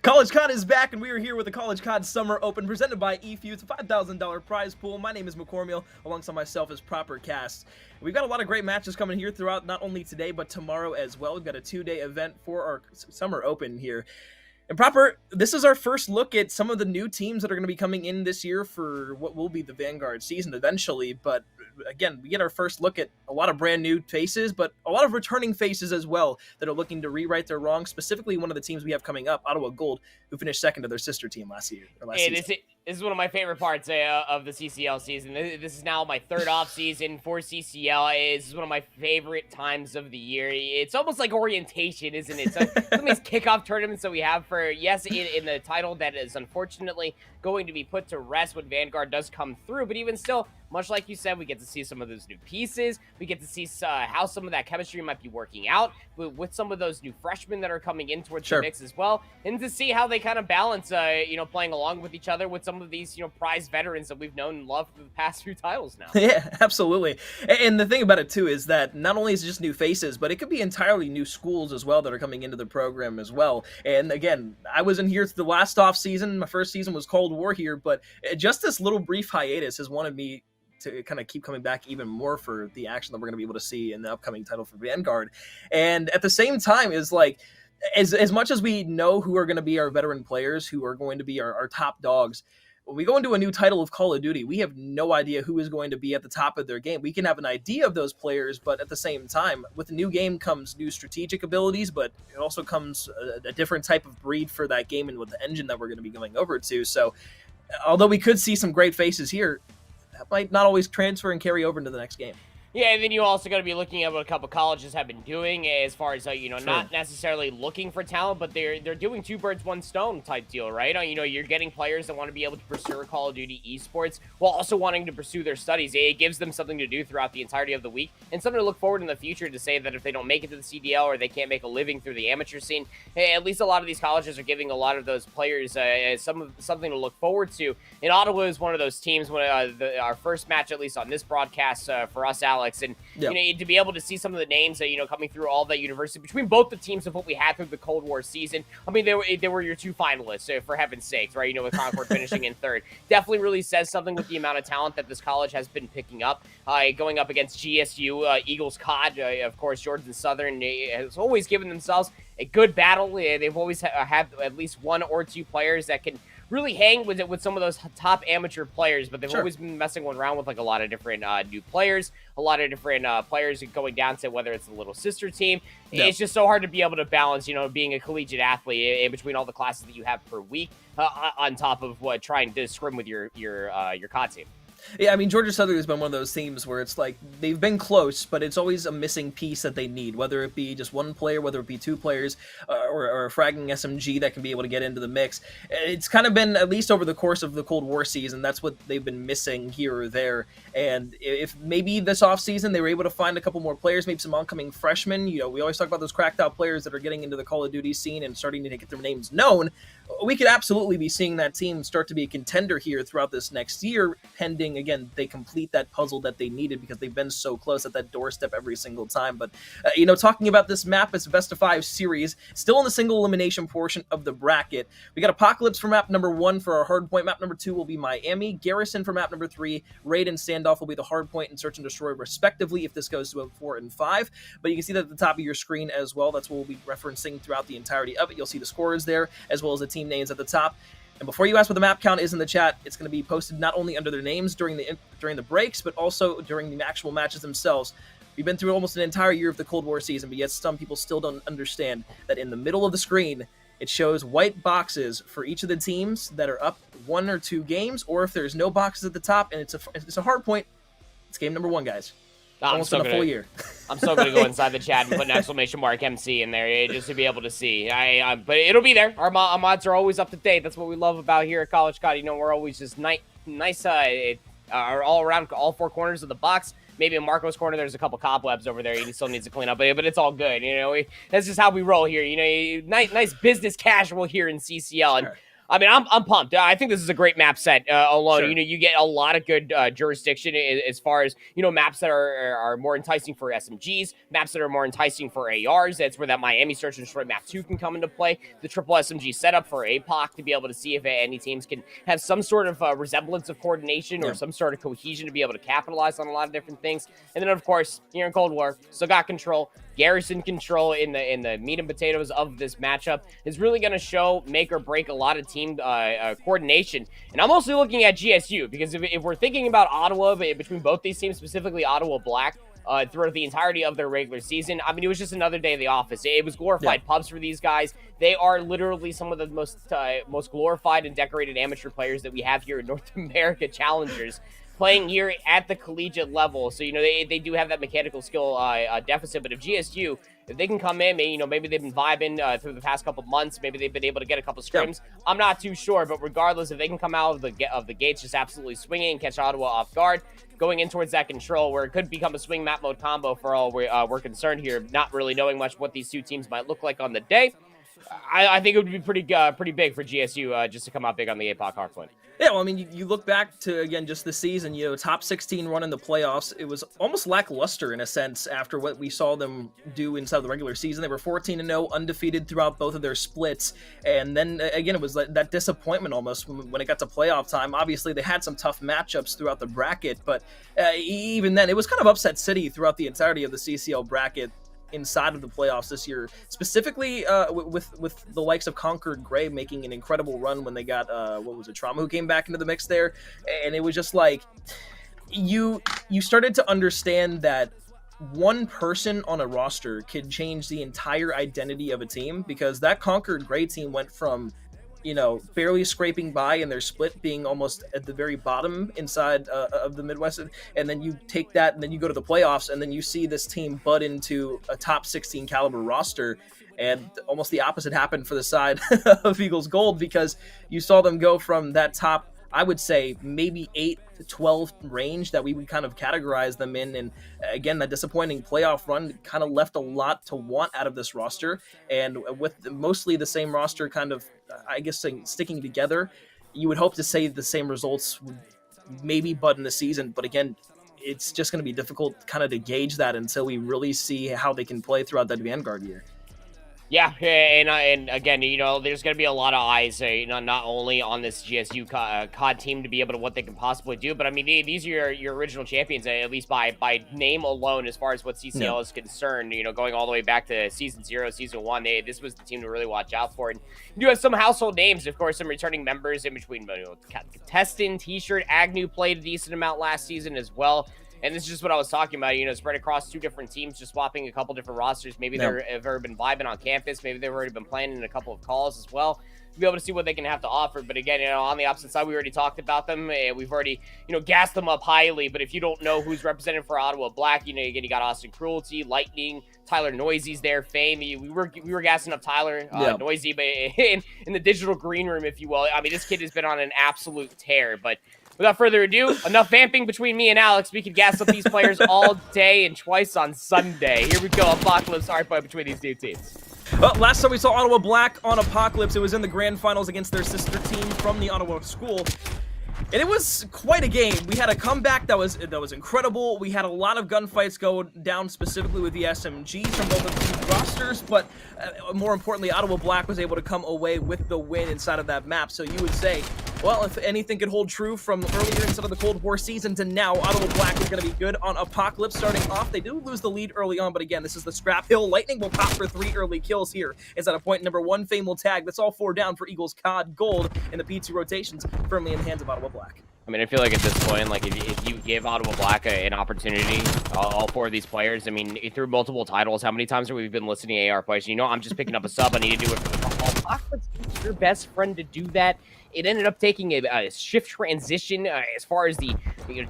CollegeCOD is back, and we are here with the CollegeCOD Summer Open presented by eFuse, a $5,000 prize pool. My name is McCormiel, alongside myself is Proper Cast. We've got a lot of great matches coming here throughout not only today, but tomorrow as well. We've got a 2-day event for our Summer Open here. And Proper, this is our first look at some of the new teams that are going to be coming in this year for what will be the Vanguard season eventually. But again, we get our first look at a lot of brand new faces, but a lot of returning faces as well that are looking to rewrite their wrongs. Specifically, one of the teams we have coming up, Ottawa Gold, who finished second to their sister team last season. This is one of my favorite parts of the CCL season. This is now my third off season for CCL. This is one of my favorite times of the year. It's almost like orientation, isn't it? So some of these kickoff tournaments that we have for, yes, in the title that is unfortunately going to be put to rest when Vanguard does come through. But even still, much like you said, we get to see some of those new pieces. We get to see how some of that chemistry might be working out with some of those new freshmen that are coming in towards the mix as well. And to see how they kind of balance, playing along with each other with some of these, prized veterans that we've known and loved for the past few titles now. Yeah, absolutely. And the thing about it, too, is that not only is it just new faces, but it could be entirely new schools as well that are coming into the program as well. And again, I was in here the last off season. My first season was Cold War here, but just this little brief hiatus has wanted me to kind of keep coming back even more for the action that we're going to be able to see in the upcoming title for Vanguard. And at the same time is like, as much as we know who are going to be our veteran players, who are going to be our top dogs, when we go into a new title of Call of Duty, we have no idea who is going to be at the top of their game. We can have an idea of those players, but at the same time, with the new game comes new strategic abilities, but it also comes a different type of breed for that game and with the engine that we're going to be going over to. So although we could see some great faces here, that might not always transfer and carry over into the next game. Yeah, and then you also got to be looking at what a couple colleges have been doing as far as, not necessarily looking for talent, but they're doing two birds, one stone type deal, right? You're getting players that want to be able to pursue Call of Duty esports while also wanting to pursue their studies. It gives them something to do throughout the entirety of the week and something to look forward in the future to say that if they don't make it to the CDL or they can't make a living through the amateur scene, at least a lot of these colleges are giving a lot of those players something to look forward to. And Ottawa is one of those teams when our first match, at least on this broadcast for us, Alex, and to be able to see some of the names that coming through all that university between both the teams of what we had through the Cold War season. I mean, they were your two finalists, for heaven's sakes, right? With Concord finishing in third. Definitely really says something with the amount of talent that this college has been picking up. Going up against GSU, EaglesCOD, of course, Georgia Southern has always given themselves a good battle. They've always had at least one or two players that can really hang with some of those top amateur players, but they've always been messing around with like a lot of different new players, a lot of different players going down to whether it's the little sister team. It's just so hard to be able to balance, being a collegiate athlete in between all the classes that you have per week, on top of trying to scrim with your COD team. Yeah, I mean, Georgia Southern has been one of those teams where it's like they've been close, but it's always a missing piece that they need, whether it be just one player, whether it be two players, or a fragging SMG that can be able to get into the mix. It's kind of been, at least over the course of the Cold War season, that's what they've been missing here or there. And if maybe this offseason they were able to find a couple more players, maybe some oncoming freshmen, we always talk about those cracked out players that are getting into the Call of Duty scene and starting to get their names known. We could absolutely be seeing that team start to be a contender here throughout this next year, pending, again, they complete that puzzle that they needed because they've been so close at that doorstep every single time. But, talking about this map, it's a best-of-5 series, still in the single elimination portion of the bracket. We got Apocalypse for map number 1 for our hardpoint. Map number 2 will be Miami. Garrison for map number 3. Raid and Standoff will be the hardpoint and Search and Destroy, respectively, if this goes to a 4 and 5. But you can see that at the top of your screen as well. That's what we'll be referencing throughout the entirety of it. You'll see the scores there, as well as the team names at the top. And before you ask what the map count is in the chat, it's going to be posted not only under their names during the breaks, but also during the actual matches themselves. We've been through almost an entire year of the Cold War season, but yet some people still don't understand that in the middle of the screen, it shows white boxes for each of the teams that are up 1 or 2 games, or if there's no boxes at the top and it's a hard point, it's game number 1, guys. Almost in a full year. I'm still going to go inside the chat and put an exclamation mark MC in there just to be able to see. But it'll be there. Our mods are always up to date. That's what we love about here at CollegeCOD. We're always just nice all around all 4 corners of the box. Maybe in Marco's corner, there's a couple cobwebs over there he still needs to clean up, but it's all good. That's just how we roll here. Nice business casual here in CCL. And I mean, I'm pumped. I think this is a great map set alone. Sure. You know, you get a lot of good jurisdiction as far as, you know, maps that are more enticing for SMGs, maps that are more enticing for ARs. That's where that Miami Search and Destroy map 2 can come into play. The triple SMG setup for APOC to be able to see if any teams can have some sort of resemblance of coordination or some sort of cohesion to be able to capitalize on a lot of different things. And then, of course, here in Cold War, still got control. Garrison control in the meat and potatoes of this matchup is really going to show, make or break a lot of team coordination. And I'm also looking at GSU because if we're thinking about Ottawa, between both these teams, specifically Ottawa Black, throughout the entirety of their regular season, I mean, it was just another day of the office. It was glorified pubs for these guys. They are literally some of the most glorified and decorated amateur players that we have here in North America challengers, playing here at the collegiate level. So, you know, they do have that mechanical skill deficit. But if GSU, if they can come in, maybe they've been vibing through the past couple months, maybe they've been able to get a couple scrims. I'm not too sure, but regardless, if they can come out of the gates just absolutely swinging and catch Ottawa off guard, going in towards that control where it could become a swing map mode combo for all we're concerned here, not really knowing much what these two teams might look like on the day, I think it would be pretty big for GSU just to come out big on the APOC Hardpoint. Yeah, well, I mean, you look back to, again, just this season, you know, top 16 run in the playoffs. It was almost lackluster in a sense after what we saw them do inside the regular season. They were 14-0, undefeated throughout both of their splits. And then, again, it was that disappointment almost when it got to playoff time. Obviously, they had some tough matchups throughout the bracket, but even then, it was kind of upset city throughout the entirety of the CCL bracket inside of the playoffs this year, specifically with the likes of Conquered Gray making an incredible run when they got Trauma, who came back into the mix there. And it was just like you started to understand that one person on a roster could change the entire identity of a team, because that Conquered Gray team went from, you know, barely scraping by in their split, being almost at the very bottom inside of the Midwest. And then you take that and then you go to the playoffs and then you see this team bud into a top 16 caliber roster. And almost the opposite happened for the side of EaglesCOD, because you saw them go from that top, I would say, maybe 8 to 12 range that we would kind of categorize them in. And again, that disappointing playoff run kind of left a lot to want out of this roster. And with mostly the same roster kind of, I guess, sticking together, you would hope to say the same results would maybe bud in the season. But again, it's just going to be difficult kind of to gauge that until we really see how they can play throughout that Vanguard year. Yeah, and again, you know, there's going to be a lot of eyes, you know, not only on this GSU COD team to be able to what they can possibly do, but I mean, these are your original champions, at least by name alone, as far as what CCL is concerned. You know, going all the way back to Season 0, Season 1, this was the team to really watch out for. And you do have some household names, of course, some returning members in between. You know, Testin, T-Shirt, Agnew played a decent amount last season as well. And this is just what I was talking about, you know, spread across two different teams, just swapping a couple different rosters. Maybe they've already been vibing on campus. Maybe they've already been playing in a couple of calls as well, to be able to see what they can have to offer. But again, you know, on the opposite side, we already talked about them. We've already, you know, gassed them up highly. But if you don't know who's represented for Ottawa Black, you know, again, you got Austin Cruelty, Lightning, Tyler Noisy's there, Fame. We were gassing up Tyler Noisy, but in the digital green room, if you will. I mean, this kid has been on an absolute tear. But without further ado, enough vamping between me and Alex. We could gas up these players all day and twice on Sunday. Here we go, Apocalypse hardpoint between these two teams. Well, last time we saw Ottawa Black on Apocalypse, it was in the grand finals against their sister team from the Ottawa school. And it was quite a game. We had a comeback that was incredible. We had a lot of gunfights go down, specifically with the SMGs from both of the two rosters, but more importantly, Ottawa Black was able to come away with the win inside of that map. So you would say, well, if anything could hold true from earlier inside of the Cold War season to now, Ottawa Black is going to be good on Apocalypse starting off. They do lose the lead early on, but again, this is the Scrap Hill. Lightning will pop for 3 early kills here. Is at a point number 1. Fame will tag. That's all 4 down for EaglesCOD Gold, and the P2 rotations firmly in the hands of Ottawa Black. I mean, I feel like at this point, like if you give Ottawa Black an opportunity, all 4 of these players, I mean, through multiple titles, how many times have we been listening to AR players? You know, I'm just picking up a sub. I need to do it for the call. Apocalypse is your best friend to do that. It ended up taking a shift transition as far as the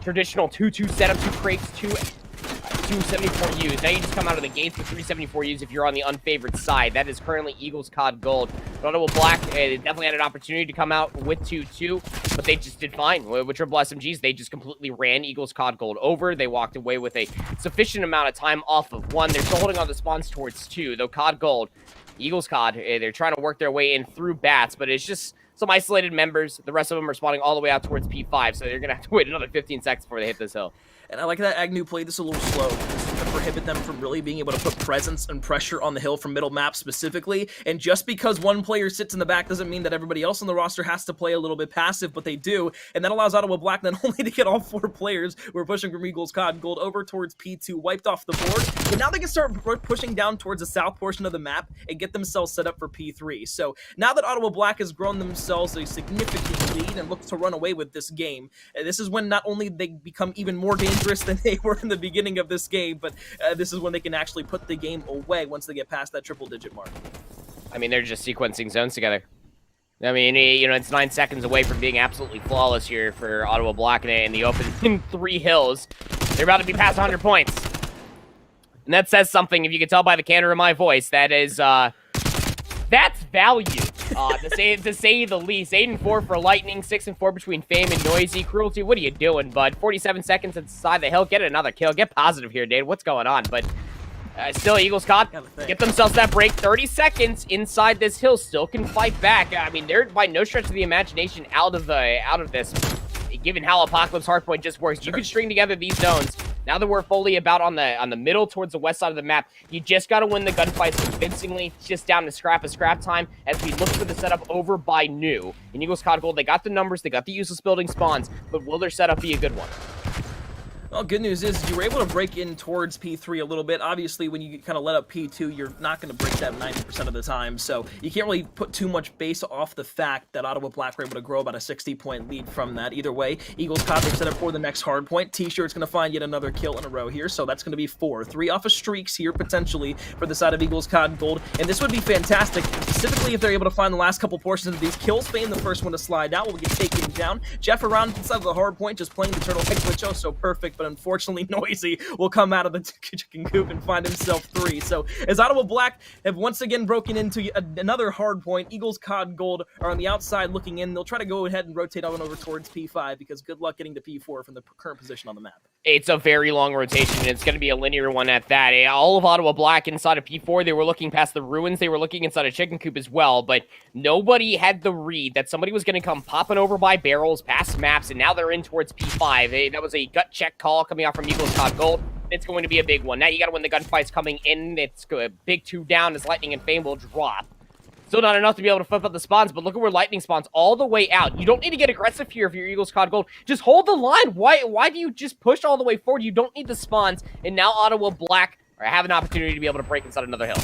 traditional 2-2 setup, 2 crates, 274Us. Now you just come out of the gates with 374Us if you're on the unfavored side. That is currently EaglesCOD Gold. Ottawa Black, they definitely had an opportunity to come out with 2-2, but they just did fine. With triple SMGs, they just completely ran EaglesCOD Gold over. They walked away with a sufficient amount of time off of 1. They're still holding on to spawns towards 2, though COD Gold EaglesCOD, they're trying to work their way in through bats, but it's just some isolated members. The rest of them are spawning all the way out towards P5, so they're going to have to wait another 15 seconds before they hit this hill. And I like that Agnew played this a little slow. This is going to prohibit them from really being able to put presence and pressure on the hill from middle map specifically. And just because one player sits in the back doesn't mean that everybody else on the roster has to play a little bit passive, but they do. And that allows Ottawa Black not only to get all 4 players who are pushing from EaglesCOD Gold over towards P2 wiped off the board, but now they can start pushing down towards the south portion of the map and get themselves set up for P3. So now that Ottawa Black has grown themselves a significant lead and looks to run away with this game, this is when not only they become even more dangerous than they were in the beginning of this game, but this is when they can actually put the game away once they get past that triple-digit mark. I mean, they're just sequencing zones together. I mean, you know, it's 9 seconds away from being absolutely flawless here for Ottawa Black in the open in 3 hills. They're about to be past 100 points. And that says something, if you can tell by the canter in my voice. That is, that's value. To say the least. 8-4 for Lightning, 6-4 between Fame and Noisy. Cruelty, what are you doing, bud? 47 seconds inside the hill. Get another kill. Get positive here, Dave. What's going on? But still, EaglesCOD get themselves that break. 30 seconds inside this hill. Still can fight back. I mean, they're by no stretch of the imagination out of this. Given how Apocalypse Hardpoint just works, you can string together these zones. Now that we're fully about on the middle towards the west side of the map, you just got to win the gunfights convincingly. It's just down to scrap time as we look for the setup over by New. In EaglesCOD Gold, they got the numbers, they got the useless building spawns, but will their setup be a good one? Well, good news is you were able to break in towards P3 a little bit. Obviously, when you kind of let up P2, you're not going to break that 90% of the time, so you can't really put too much base off the fact that Ottawa Black were able to grow about a 60-point lead from that. Either way, EaglesCOD are set up for the next hard point. T-Shirt's going to find yet another kill in a row here, so that's going to be 4. 3 off of streaks here, potentially, for the side of EaglesCOD Gold, and this would be fantastic, specifically if they're able to find the last couple portions of these kills. Fame, the first one to slide out, will get taken down. Jeff around inside of the hard point, just playing the turtle head glitch, oh, so perfect, but unfortunately, Noisy will come out of the chicken coop and find himself 3. So as Ottawa Black have once again broken into another hard point, EaglesCOD Gold are on the outside looking in. They'll try to go ahead and rotate on over towards P5 because good luck getting to P4 from the current position on the map. It's a very long rotation, and it's going to be a linear one at that. All of Ottawa Black inside of P4, they were looking past the ruins. They were looking inside a chicken coop as well, but nobody had the read that somebody was going to come popping over by barrels, past maps, and now they're in towards P5. That was a gut check call coming out from EaglesCOD Gold. It's going to be a big one. Now you got to win the gunfights coming in. It's a big 2 down as Lightning and Fame will drop. Still not enough to be able to flip up the spawns, but look at where Lightning spawns all the way out. You don't need to get aggressive here if you're EaglesCOD Gold. Just hold the line. Why do you just push all the way forward? You don't need the spawns. And now Ottawa Black have an opportunity to be able to break inside another hill.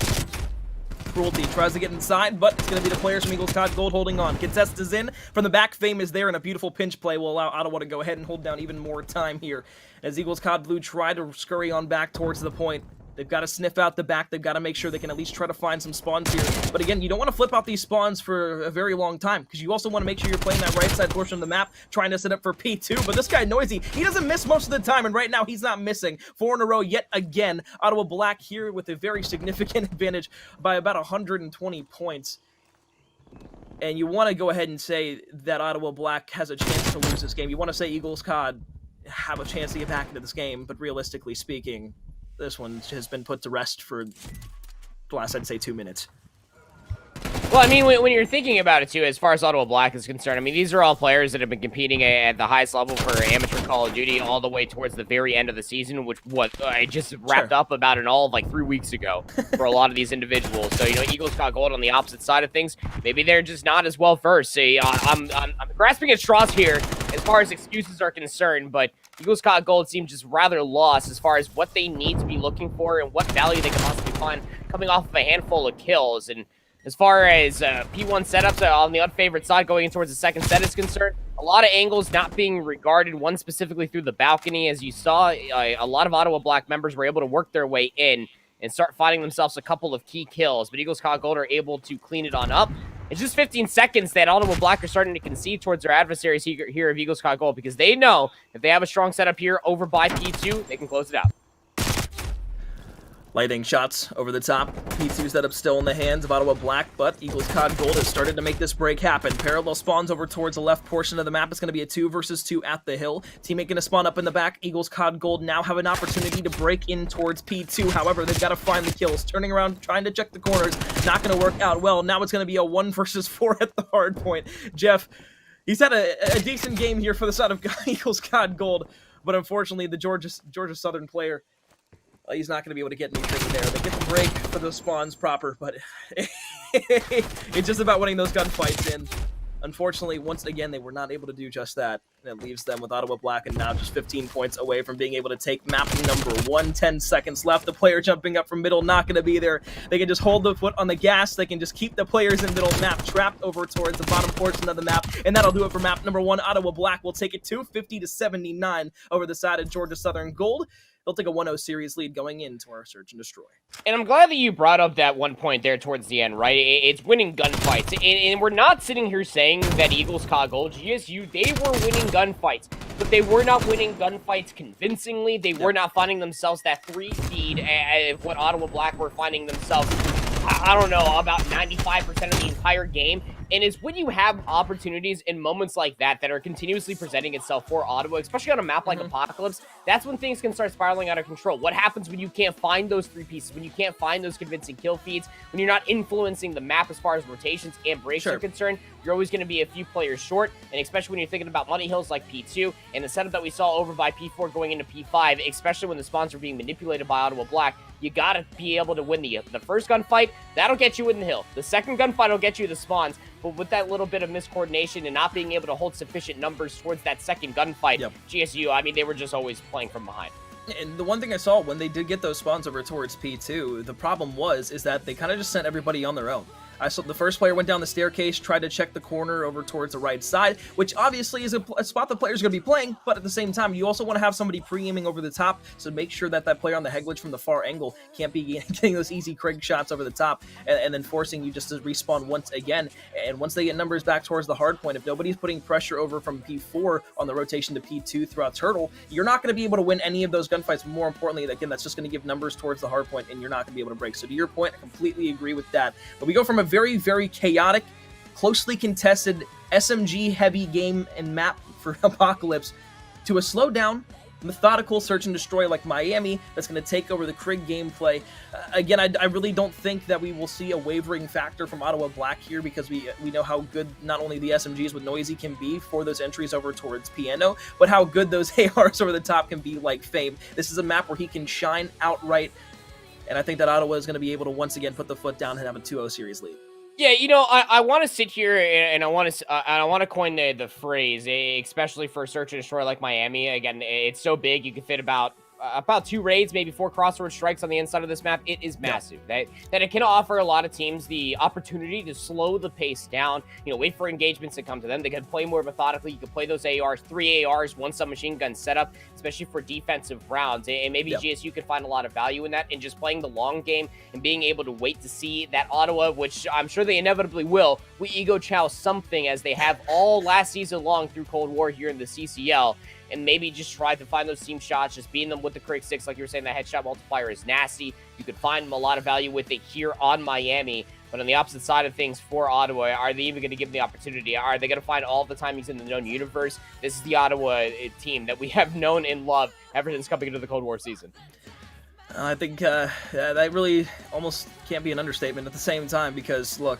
Cruelty tries to get inside, but it's going to be the players from EaglesCOD Gold holding on. Contest is in. From the back, Fame is there, and a beautiful pinch play will allow Ottawa to go ahead and hold down even more time here. As EaglesCOD Blue try to scurry on back towards the point. They've got to sniff out the back. They've got to make sure they can at least try to find some spawns here. But again, you don't want to flip out these spawns for a very long time because you also want to make sure you're playing that right side portion of the map, trying to set up for P2. But this guy, Noisy, he doesn't miss most of the time, and right now he's not missing. 4 in a row yet again. Ottawa Black here with a very significant advantage by about 120 points. And you want to go ahead and say that Ottawa Black has a chance to lose this game. You want to say EaglesCOD have a chance to get back into this game, but realistically speaking, this one has been put to rest for the last, I'd say, 2 minutes. Well, I mean, when you're thinking about it, too, as far as Ottawa Black is concerned, I mean, these are all players that have been competing at the highest level for amateur Call of Duty all the way towards the very end of the season, which I just wrapped up about it all like 3 weeks ago for a lot of these individuals. So, you know, EaglesCOD Gold on the opposite side of things, maybe they're just not as well versed. So, I'm grasping at straws here as far as excuses are concerned, but EaglesCOD Gold seems just rather lost as far as what they need to be looking for and what value they can possibly find coming off of a handful of kills. And as far as P1 setups on the unfavored side going towards the second set is concerned, a lot of angles not being regarded, one specifically through the balcony. As you saw, a lot of Ottawa Black members were able to work their way in and start finding themselves a couple of key kills, but EaglesCOD Gold are able to clean it on up. It's just 15 seconds that Ottawa Black are starting to concede towards their adversaries here of EaglesCOD Gold because they know if they have a strong setup here over by P2, they can close it out. Lighting shots over the top. P2 setup still in the hands of Ottawa Black, but EaglesCOD Gold has started to make this break happen. Parallel spawns over towards the left portion of the map. It's going to be a 2 versus 2 at the hill. Teammate going to spawn up in the back. EaglesCOD Gold now have an opportunity to break in towards P2. However, they've got to find the kills. Turning around, trying to check the corners. Not going to work out well. Now it's going to be a 1 versus 4 at the hard point. Jeff, he's had a decent game here for the side of EaglesCOD Gold, but unfortunately, the Georgia Southern player, he's not going to be able to get anything there. They get the break for those spawns proper, but it's just about winning those gunfights. And unfortunately, once again, they were not able to do just that. And it leaves them with Ottawa Black and now just 15 points away from being able to take map number 1. 10 seconds left. The player jumping up from middle, not going to be there. They can just hold the foot on the gas. They can just keep the players in middle. Map trapped over towards the bottom portion of the map. And that'll do it for map number 1. Ottawa Black will take it 250-79 over the side of Georgia Southern Gold. They'll take a 1-0 series lead going into our search and destroy. And I'm glad that you brought up that one point there towards the end, right? It's winning gunfights. And we're not sitting here saying that EaglesCOD Gold, GSU, they were winning gunfights, but they were not winning gunfights convincingly. They were not finding themselves that 3 feed, what Ottawa Black were finding themselves, I don't know, about 95% of the entire game. And it's when you have opportunities in moments like that are continuously presenting itself for Ottawa, especially on a map like Apocalypse, that's when things can start spiraling out of control. What happens when you can't find those 3 pieces, when you can't find those convincing kill feeds, when you're not influencing the map as far as rotations and breaks are concerned, you're always going to be a few players short, and especially when you're thinking about money hills like P2, and the setup that we saw over by P4 going into P5, especially when the spawns are being manipulated by Ottawa Black, you gotta be able to win the first gunfight. That'll get you in the hill. The second gunfight will get you the spawns, but with that little bit of miscoordination and not being able to hold sufficient numbers towards that second gunfight, GSU, I mean, they were just always playing from behind. And the one thing I saw when they did get those spawns over towards P2, the problem is that they kind of just sent everybody on their own. I saw the first player went down the staircase, tried to check the corner over towards the right side, which obviously is a spot the player's going to be playing, but at the same time, you also want to have somebody pre-aiming over the top, so make sure that that player on the head glitch from the far angle can't be getting those easy Krieg shots over the top, and then forcing you just to respawn once again. And once they get numbers back towards the hard point, if nobody's putting pressure over from P4 on the rotation to P2 throughout Turtle, you're not going to be able to win any of those gunfights. More importantly, again, that's just going to give numbers towards the hard point, and you're not going to be able to break. So to your point, I completely agree with that. But we go from a very, very chaotic, closely contested, SMG-heavy game and map for Apocalypse to a slowed down, methodical search and destroy like Miami that's going to take over the Krieg gameplay. Again, I really don't think that we will see a wavering factor from Ottawa Black here, because we know how good not only the SMGs with Noisy can be for those entries over towards Piano, but how good those ARs over the top can be like Fame. This is a map where he can shine outright, and I think that Ottawa is going to be able to once again put the foot down and have a 2-0 series lead. Yeah, you know, I want to sit here and I want to coin the phrase, especially for search and destroy like Miami. Again, it's so big, you can fit about 2 raids, maybe 4 crossroad strikes on the inside of this map. It is massive. That it can offer a lot of teams the opportunity to slow the pace down, you know, wait for engagements to come to them. They can play more methodically. You can play those ARs, 3 ARs, 1 submachine gun setup, especially for defensive rounds. And maybe GSU could find a lot of value in that, and just playing the long game and being able to wait to see that Ottawa, which I'm sure they inevitably will, we ego chow something as they have all last season long through Cold War here in the CCL. And maybe just try to find those team shots, just beating them with the Krieg 6. Like you were saying, that headshot multiplier is nasty. You could find a lot of value with it here on Miami. But on the opposite side of things for Ottawa, are they even going to give them the opportunity? Are they going to find all the timings in the known universe? This is the Ottawa team that we have known and loved ever since coming into the Cold War season. I think that really almost can't be an understatement at the same time, because, look,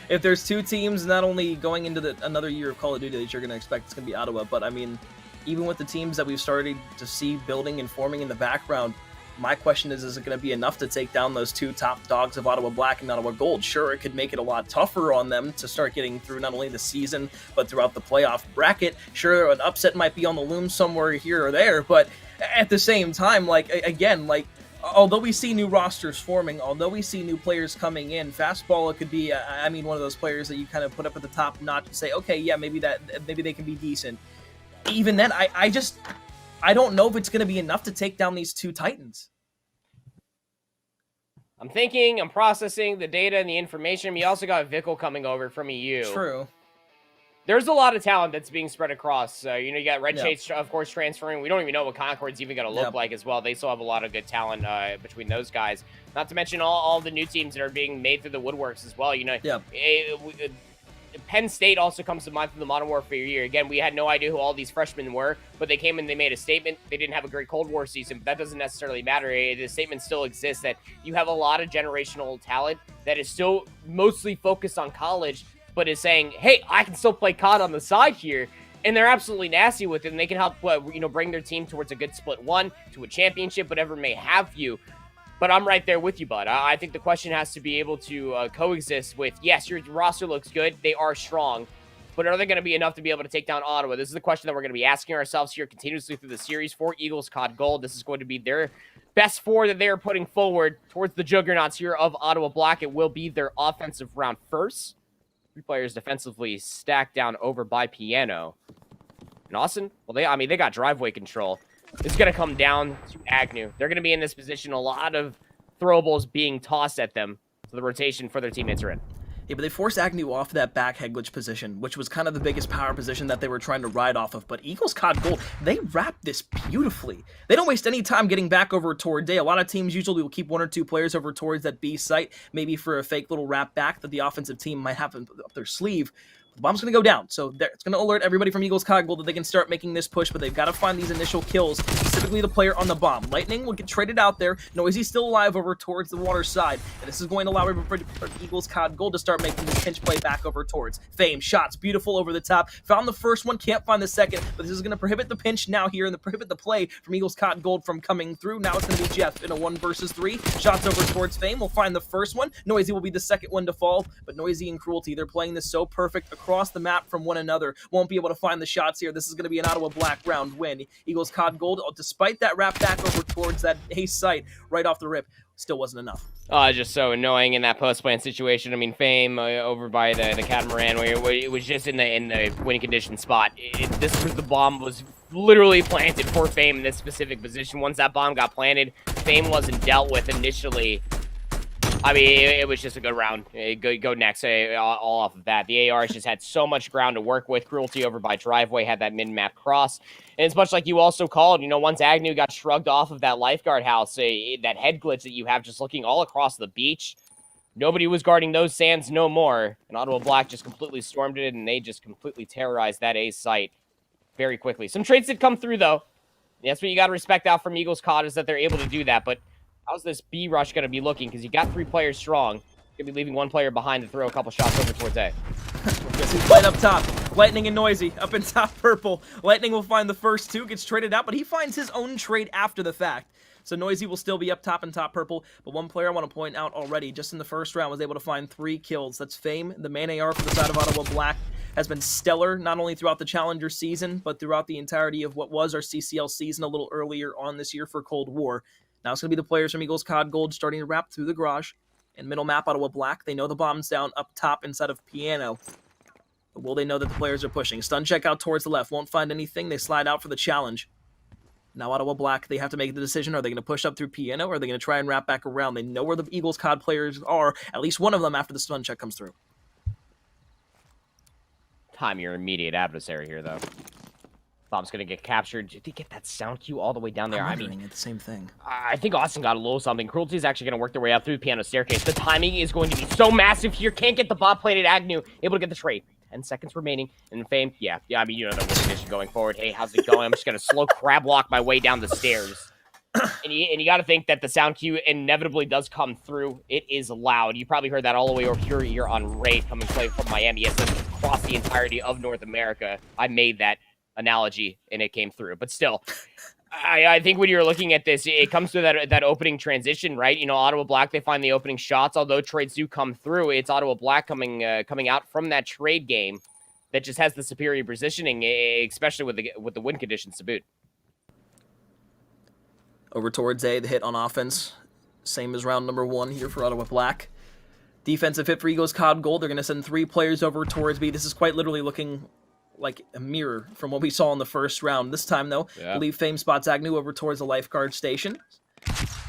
if there's 2 teams not only going into another year of Call of Duty that you're going to expect, it's going to be Ottawa, but I mean, even with the teams that we've started to see building and forming in the background, my question is it going to be enough to take down those 2 top dogs of Ottawa Black and Ottawa Gold? Sure, it could make it a lot tougher on them to start getting through not only the season, but throughout the playoff bracket. Sure, an upset might be on the loom somewhere here or there, but at the same time, like, again, like, although we see new rosters forming, although we see new players coming in, Fastball could be, one of those players that you kind of put up at the top notch and say, okay, yeah, maybe they can be decent. Even then, I don't know if it's going to be enough to take down these 2 Titans. I'm thinking, I'm processing the data and the information. We also got Vickle coming over from EU. True. There's a lot of talent that's being spread across. You got Red Chase, of course, transferring. We don't even know what Concord's even going to look like as well. They still have a lot of good talent between those guys. Not to mention all the new teams that are being made through the woodworks as well. Penn State also comes to mind from the Modern Warfare year. Again, we had no idea who all these freshmen were, but they came and they made a statement. They didn't have a great Cold War season, but that doesn't necessarily matter. The statement still exists that you have a lot of generational talent that is still mostly focused on college, but is saying, hey, I can still play COD on the side here. And they're absolutely nasty with it, and they can help bring their team towards a good split one, to a championship, whatever may have you. But I'm right there with you, bud. I think the question has to be able to coexist with, yes, your roster looks good. They are strong. But are they going to be enough to be able to take down Ottawa? This is the question that we're going to be asking ourselves here continuously through the series for EaglesCOD Gold. This is going to be their best four that they are putting forward towards the juggernauts here of Ottawa Black. It will be their offensive round first. 3 players defensively stacked down over by Piano. And Austin, well, they got driveway control. It's going to come down to Agnew. They're going to be in this position. A lot of throwables being tossed at them. So the rotation for their teammates are in. Yeah, but they forced Agnew off that back head glitch position, which was kind of the biggest power position that they were trying to ride off of. But EaglesCOD Gold, they wrap this beautifully. They don't waste any time getting back over toward A. A lot of teams usually will keep 1 or 2 players over towards that B site, maybe for a fake little wrap back that the offensive team might have up their sleeve. The bomb's going to go down, so it's going to alert everybody from EaglesCOD Gold that they can start making this push, but they've got to find these initial kills, specifically the player on the bomb. Lightning will get traded out there. Noisy's still alive over towards the water side, and this is going to allow everybody from EaglesCOD Gold to start making this pinch play back over towards Fame. Shots, beautiful over the top. Found the first one, can't find the second, but this is going to prohibit the pinch now here, and prohibit the play from EaglesCOD Gold from coming through. Now it's going to be Jeff in a 1 versus 3. Shots over towards Fame. We'll find the first one. Noisy will be the second one to fall, but Noisy and Cruelty, they're playing this so perfect across the map from one another. Won't be able to find the shots here. This is going to be an Ottawa Black round win. EaglesCOD Gold, despite that wrap back over towards that A site right off the rip, still wasn't enough. Just so annoying in that post-plant situation. I mean, Fame over by the Catamaran, where it was just in the winning condition spot. This was the bomb was literally planted for Fame in this specific position. Once that bomb got planted, Fame wasn't dealt with initially. I mean, it was just a good round. Go next, all off of that. The ARs just had so much ground to work with. Cruelty over by Driveway had that min-map cross. And it's much like you also called, once Agnew got shrugged off of that lifeguard house, that head glitch that you have just looking all across the beach, nobody was guarding those sands no more. And Ottawa Black just completely stormed it, and they just completely terrorized that A site very quickly. Some trades did come through, though. That's what you got to respect out from EaglesCOD, is that they're able to do that, but how's this B rush going to be looking? Because you got 3 players strong. You're going to be leaving 1 player behind to throw a couple shots over towards A. Guess who's playing up top? Lightning and Noisy up in top purple. Lightning will find the first 2, gets traded out, but he finds his own trade after the fact. So Noisy will still be up top in top purple, but one player I want to point out already, just in the first round, was able to find 3 kills. That's Fame, the main AR for the side of Ottawa Black, has been stellar, not only throughout the Challenger season, but throughout the entirety of what was our CCL season a little earlier on this year for Cold War. Now it's going to be the players from EaglesCOD Gold starting to wrap through the garage. And middle map, Ottawa Black, they know the bomb's down up top inside of Piano. But will they know that the players are pushing? Stun check out towards the left, won't find anything. They slide out for the challenge. Now Ottawa Black, they have to make the decision. Are they going to push up through Piano, or are they going to try and wrap back around? They know where the EaglesCOD players are, at least one of them after the stun check comes through. Time your immediate adversary here, though. Bob's going to get captured. Did he get that sound cue all the way down there? I'm wondering, it's the same thing. I think Austin got a little something. Cruelty is actually going to work their way up through the piano staircase. The timing is going to be so massive here. Can't get the bomb planted. Agnew able to get the trade. 10 seconds remaining. And Fame, yeah, I mean, the win condition going forward. Hey, how's it going? I'm just going to slow crab walk my way down the stairs. And you got to think that the sound cue inevitably does come through. It is loud. You probably heard that all the way over here on Raid coming play from Miami. Yes, that's across the entirety of North America. I made that analogy and it came through, but still I think when you're looking at this, it comes to that opening transition, right? Ottawa Black, they find the opening shots, although trades do come through. It's Ottawa Black coming out from that trade game that just has the superior positioning, especially with the win conditions to boot. Over towards A, the hit on offense, same as round number 1 here for Ottawa Black. Defensive hit for EaglesCOD Gold. They're going to send 3 players over towards B. This is quite literally looking like a mirror from what we saw in the first round. This time, though, I believe Fame spots Agnew over towards the lifeguard station.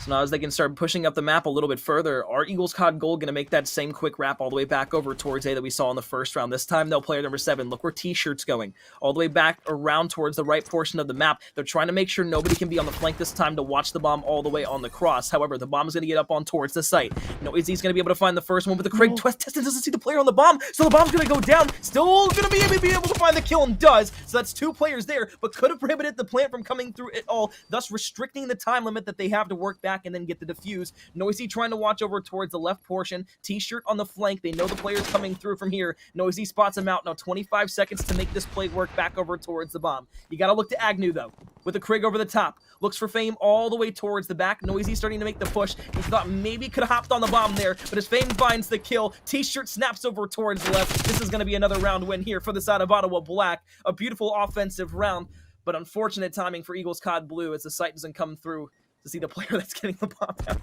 So now as they can start pushing up the map a little bit further, are EaglesCOD Gold going to make that same quick wrap all the way back over towards A that we saw in the first round? This time, though, player number 7, look where T-Shirt's going. All the way back around towards the right portion of the map. They're trying to make sure nobody can be on the flank this time to watch the bomb all the way on the cross. However, the bomb is going to get up on towards the site. Noisy's going to be able to find the first one, but the Craig Teston doesn't see the player on the bomb, so the bomb's going to go down. Still going to be able to find the kill, and does. So that's 2 players there, but could have prohibited the plant from coming through at all, thus restricting the time limit that they have to work back and then get the defuse. Noisy trying to watch over towards the left portion. T-Shirt on the flank. They know the player's coming through from here. Noisy spots him out. Now 25 seconds to make this play work back over towards the bomb. You got to look to Agnew, though, with the Krig over the top. Looks for Fame all the way towards the back. Noisy starting to make the push. He thought maybe could have hopped on the bomb there, but as Fame finds the kill, T-Shirt snaps over towards the left. This is going to be another round win here for the side of Ottawa Black. A beautiful offensive round, but unfortunate timing for EaglesCOD Blue as the sight doesn't come through to see the player that's getting the bomb down.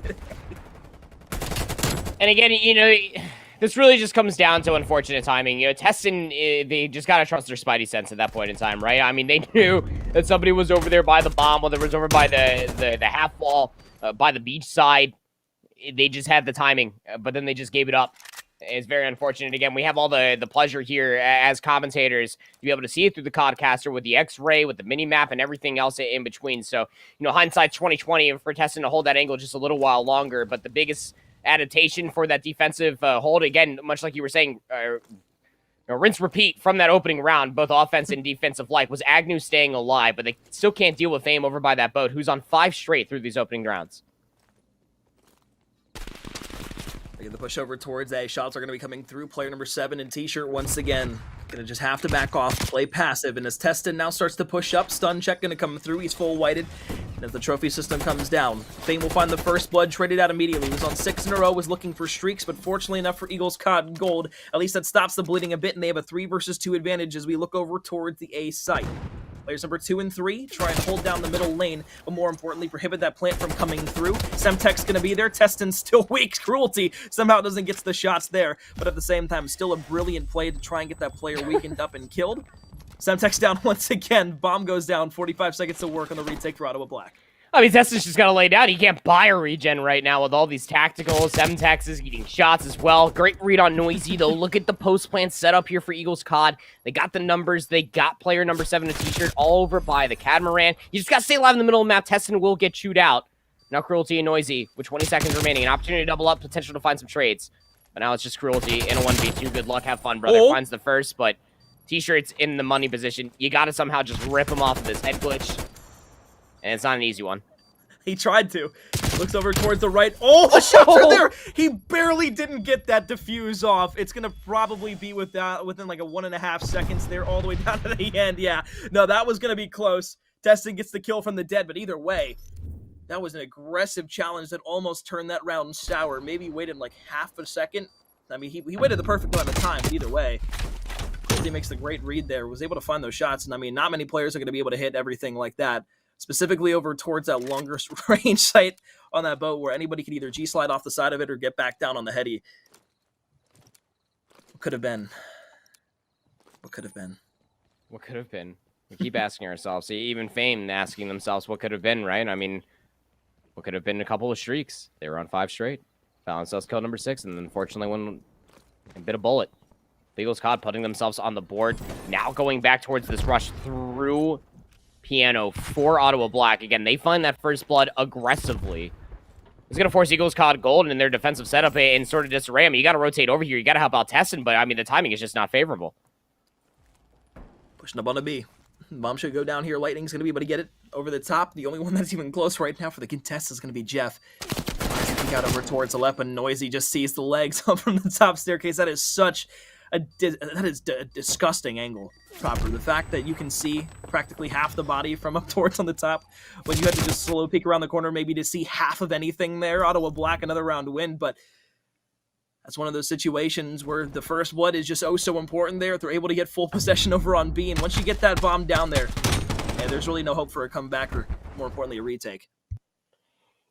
And again, you know, this really just comes down to unfortunate timing. You know, Teston, they just gotta trust their spidey sense at that point in time, right? I mean, they knew that somebody was over there by the bomb, whether it was over by the half wall, by the beach side. They just had the timing, but then they just gave it up. It's very unfortunate. Again, we have all the pleasure here as commentators to be able to see it through the Codcaster with the X-ray, with the mini-map, and everything else in between. So, you know, hindsight's 2020 for Teston to hold that angle just a little while longer. But the biggest adaptation for that defensive hold, again, much like you were saying, rinse repeat from that opening round, both offense and defensive life, was Agnew staying alive. But they still can't deal with Fame over by that boat, who's on 5 straight through these opening rounds. They get the push over towards A. Shots are going to be coming through. Player number 7 in T-Shirt once again. Going to just have to back off, play passive. And as Teston now starts to push up, stun check going to come through. He's full whited. And as the trophy system comes down, Fame will find the first blood, traded out immediately. He was on 6 in a row, was looking for streaks, but fortunately enough for EaglesCOD Gold, at least that stops the bleeding a bit, and they have a 3 versus 2 advantage as we look over towards the A site. Players number 2 and 3 try and hold down the middle lane, but more importantly, prohibit that plant from coming through. Semtech's going to be there. Teston's still weak. Cruelty somehow doesn't get the shots there, but at the same time, still a brilliant play to try and get that player weakened up and killed. Semtech's down once again. Bomb goes down. 45 seconds to work on the retake for Ottawa Black. I mean, Teston's just got to lay down. He can't buy a regen right now with all these tacticals. Semtex is getting shots as well. Great read on Noisy, though. Look at the post-plant setup here for EaglesCOD. They got the numbers. They got player number 7 in T-Shirt all over by the Catamaran. You just got to stay alive in the middle of the map. Teston will get chewed out. Now Cruelty and Noisy with 20 seconds remaining. An opportunity to double up, potential to find some trades. But now it's just Cruelty in a 1v2. Good luck. Have fun, brother. Finds the first, but T-Shirt's in the money position. You got to somehow just rip him off of this head glitch. And it's not an easy one. He tried to. Looks over towards the right. Oh, the shots are there! He barely didn't get that diffuse off. It's going to probably be within like a 1.5 seconds there, all the way down to the end. Yeah, no, that was going to be close. Teston gets the kill from the dead, but either way, that was an aggressive challenge that almost turned that round sour. Maybe waited like half a second. I mean, he waited the perfect amount of time, but either way, he makes the great read there, was able to find those shots. And I mean, not many players are going to be able to hit everything like that. Specifically over towards that longer range site on that boat where anybody could either G-slide off the side of it or get back down on the heady. What could have been? What could have been? What could have been? We keep asking ourselves. Even Fame asking themselves what could have been, right? I mean, what could have been a couple of streaks? They were on 5 straight. Found themselves kill number 6, and then unfortunately one bit of bullet. EaglesCOD putting themselves on the board. Now going back towards this rush through Piano for Ottawa Black. Again, they find that first blood aggressively. It's going to force EaglesCOD Gold in their defensive setup in sort of disarray. I mean, you got to rotate over here. You got to help out Teston, but I mean, the timing is just not favorable. Pushing up on a B. Bomb should go down here. Lightning's going to be able to get it over the top. The only one that's even close right now for the contest is going to be Jeff. He got over towards the left, and Noisy just sees the legs up from the top staircase. That is such a disgusting angle, Proper. The fact that you can see practically half the body from up towards on the top, when you had to just slow peek around the corner maybe to see half of anything there. Ottawa Black, another round win, but that's one of those situations where the first blood is just oh so important there. They're able to get full possession over on B, and once you get that bomb down there, there's really no hope for a comeback or, more importantly, a retake.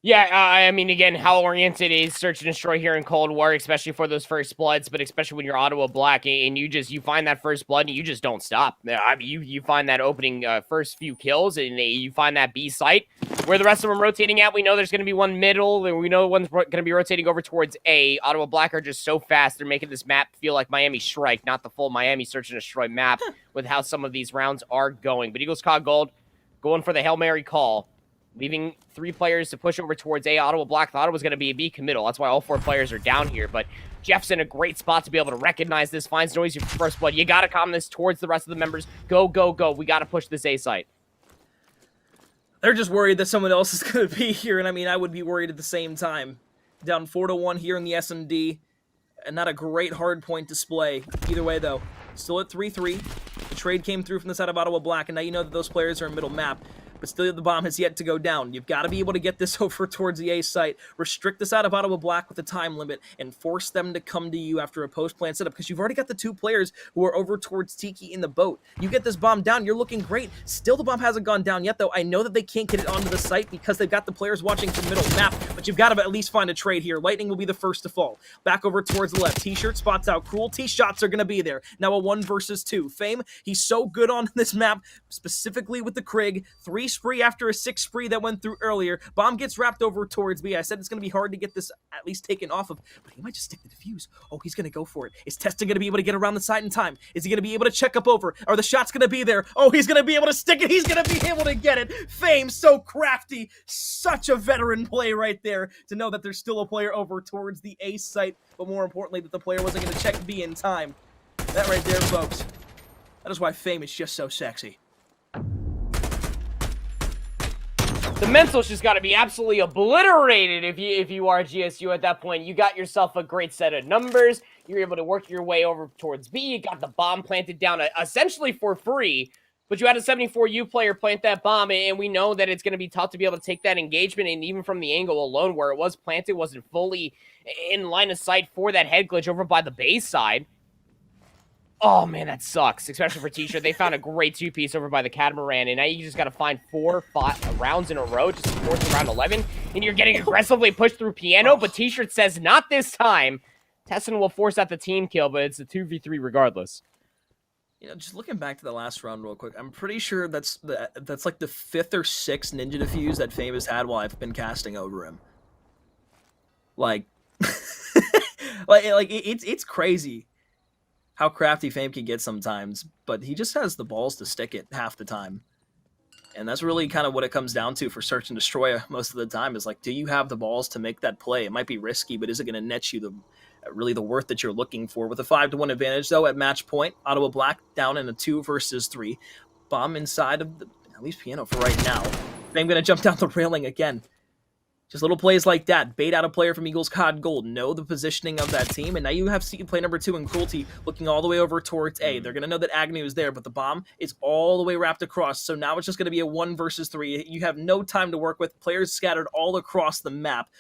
Yeah, I mean, again, how oriented is Search and Destroy here in Cold War, especially for those first bloods, but especially when you're Ottawa Black and you find that first blood and you just don't stop. I mean, you find that opening first few kills and you find that B site where the rest of them rotating at. We know there's going to be one middle, and we know one's going to be rotating over towards A. Ottawa Black are just so fast; they're making this map feel like Miami Strike, not the full Miami Search and Destroy map with how some of these rounds are going. But EaglesCOD Gold going for the Hail Mary call, leaving 3 players to push over towards A. Ottawa Black thought it was going to be a B committal. That's why all 4 players are down here. But Jeff's in a great spot to be able to recognize this. Finds Noisy for first blood. You got to calm this towards the rest of the members. Go, go, go. We got to push this A site. They're just worried that someone else is going to be here, and I mean, I would be worried at the same time. Down 4-1 here in the S&D, and not a great hard point display. Either way, though, still at 3-3. The trade came through from the side of Ottawa Black, and now you know that those players are in middle map. But still, the bomb has yet to go down. You've got to be able to get this over towards the A site, restrict this out of Ottawa Black with a time limit, and force them to come to you after a post-plant setup, because you've already got the 2 players who are over towards Tiki in the boat. You get this bomb down, you're looking great. Still, the bomb hasn't gone down yet, though. I know that they can't get it onto the site because they've got the players watching from middle map, but you've got to at least find a trade here. Lightning will be the first to fall. Back over towards the left. T-shirt spots out. Cruelty shots are going to be there. Now a 1 versus 2. Fame, he's so good on this map, specifically with the Krig. 3 spree after a 6 spree that went through earlier. Bomb gets wrapped over towards B. I said it's going to be hard to get this at least taken off of, but he might just stick the defuse. Oh, he's going to go for it. Is Teston going to be able to get around the side in time? Is he going to be able to check up over? Are the shots going to be there? Oh, he's going to be able to stick it. He's going to be able to get it. Fame, so crafty. Such a veteran play right there to know that there's still a player over towards the A site, but more importantly, that the player wasn't going to check B in time. That right there, folks. That is why Fame is just so sexy. The mental's just got to be absolutely obliterated if you are GSU at that point. You got yourself a great set of numbers. You're able to work your way over towards B. You got the bomb planted down essentially for free, but you had a 74U player plant that bomb, and we know that it's going to be tough to be able to take that engagement, and even from the angle alone where it was planted, wasn't fully in line of sight for that head glitch over by the base side. Oh, man, that sucks, especially for T-shirt. They found a great 2-piece over by the Catamaran, and now you just got to find 4 rounds in a row, just towards round 11, and you're getting aggressively pushed through Piano, but T-shirt says not this time. Tesson will force out the team kill, but it's a 2v3 regardless. You know, just looking back to the last round real quick, I'm pretty sure that's like the 5th or 6th Ninja Defuse that Fame has had while I've been casting over him. Like, it's crazy how crafty Fame can get sometimes, but he just has the balls to stick it half the time. And that's really kind of what it comes down to for Search and Destroy most of the time, is like, do you have the balls to make that play? It might be risky, but is it going to net you the worth that you're looking for? With a 5-1 advantage, though, at match point, Ottawa Black down in a 2 versus 3. Bomb inside of at least Piano for right now. Fame going to jump down the railing again. Just little plays like that. Bait out a player from EaglesCOD Gold. Know the positioning of that team. And now you have play number 2 in Cruelty looking all the way over towards A. They're going to know that Agnew is there, but the bomb is all the way wrapped across. So now it's just going to be a 1 versus 3. You have no time to work with. Players scattered all across the map.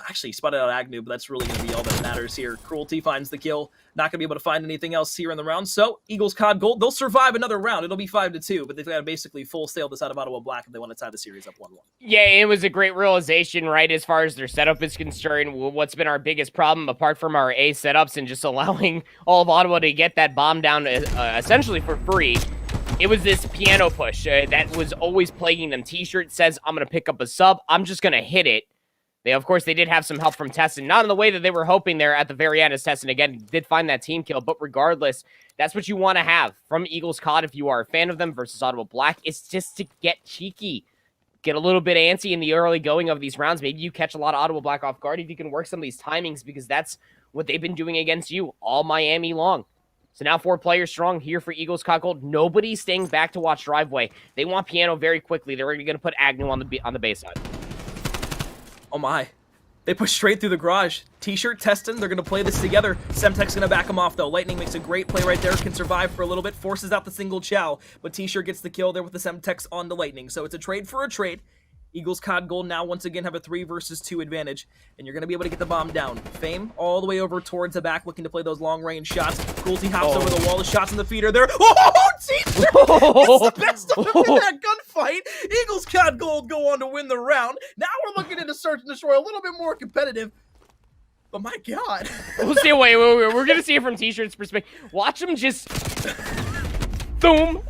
Actually, he spotted out Agnew, but that's really going to be all that matters here. Cruelty finds the kill. Not going to be able to find anything else here in the round. So, EaglesCOD Gold, they'll survive another round. It'll be 5-2, but they've got to basically full sail this out of Ottawa Black if they want to tie the series up 1-1. Yeah, it was a great realization, right, as far as their setup is concerned. What's been our biggest problem, apart from our A setups and just allowing all of Ottawa to get that bomb down essentially for free, it was this Piano push that was always plaguing them. T-shirt says, I'm going to pick up a sub. I'm just going to hit it. Of course, they did have some help from Tesson, not in the way that they were hoping there at the very end, as Tesson, again, did find that team kill. But regardless, that's what you want to have from EaglesCOD if you are a fan of them versus Ottawa Black. It's just to get cheeky, get a little bit antsy in the early going of these rounds. Maybe you catch a lot of Ottawa Black off guard if you can work some of these timings, because that's what they've been doing against you all Miami long. So now 4 players strong here for EaglesCOD Gold. Nobody's staying back to watch Driveway. They want Piano very quickly. They're going to put Agnew on the base side. Oh my. They push straight through the garage. T-shirt, Teston, they're going to play this together. Semtech's going to back him off, though. Lightning makes a great play right there, can survive for a little bit, forces out the single chow, but T-shirt gets the kill there with the Semtechs on the Lightning. So it's a trade for a trade. EaglesCOD Gold now once again have a 3 versus 2 advantage, and you're going to be able to get the bomb down. Fame all the way over towards the back, looking to play those long-range shots. Cruelty hops over the wall. The shots in the feet are there. Oh, T-shirt! It's the best of them in that gunfight. EaglesCOD Gold go on to win the round. Now we're looking into Search and Destroy, a little bit more competitive. But my God. We'll see. Wait. We're going to see it from T-shirt's perspective. Watch him just... boom.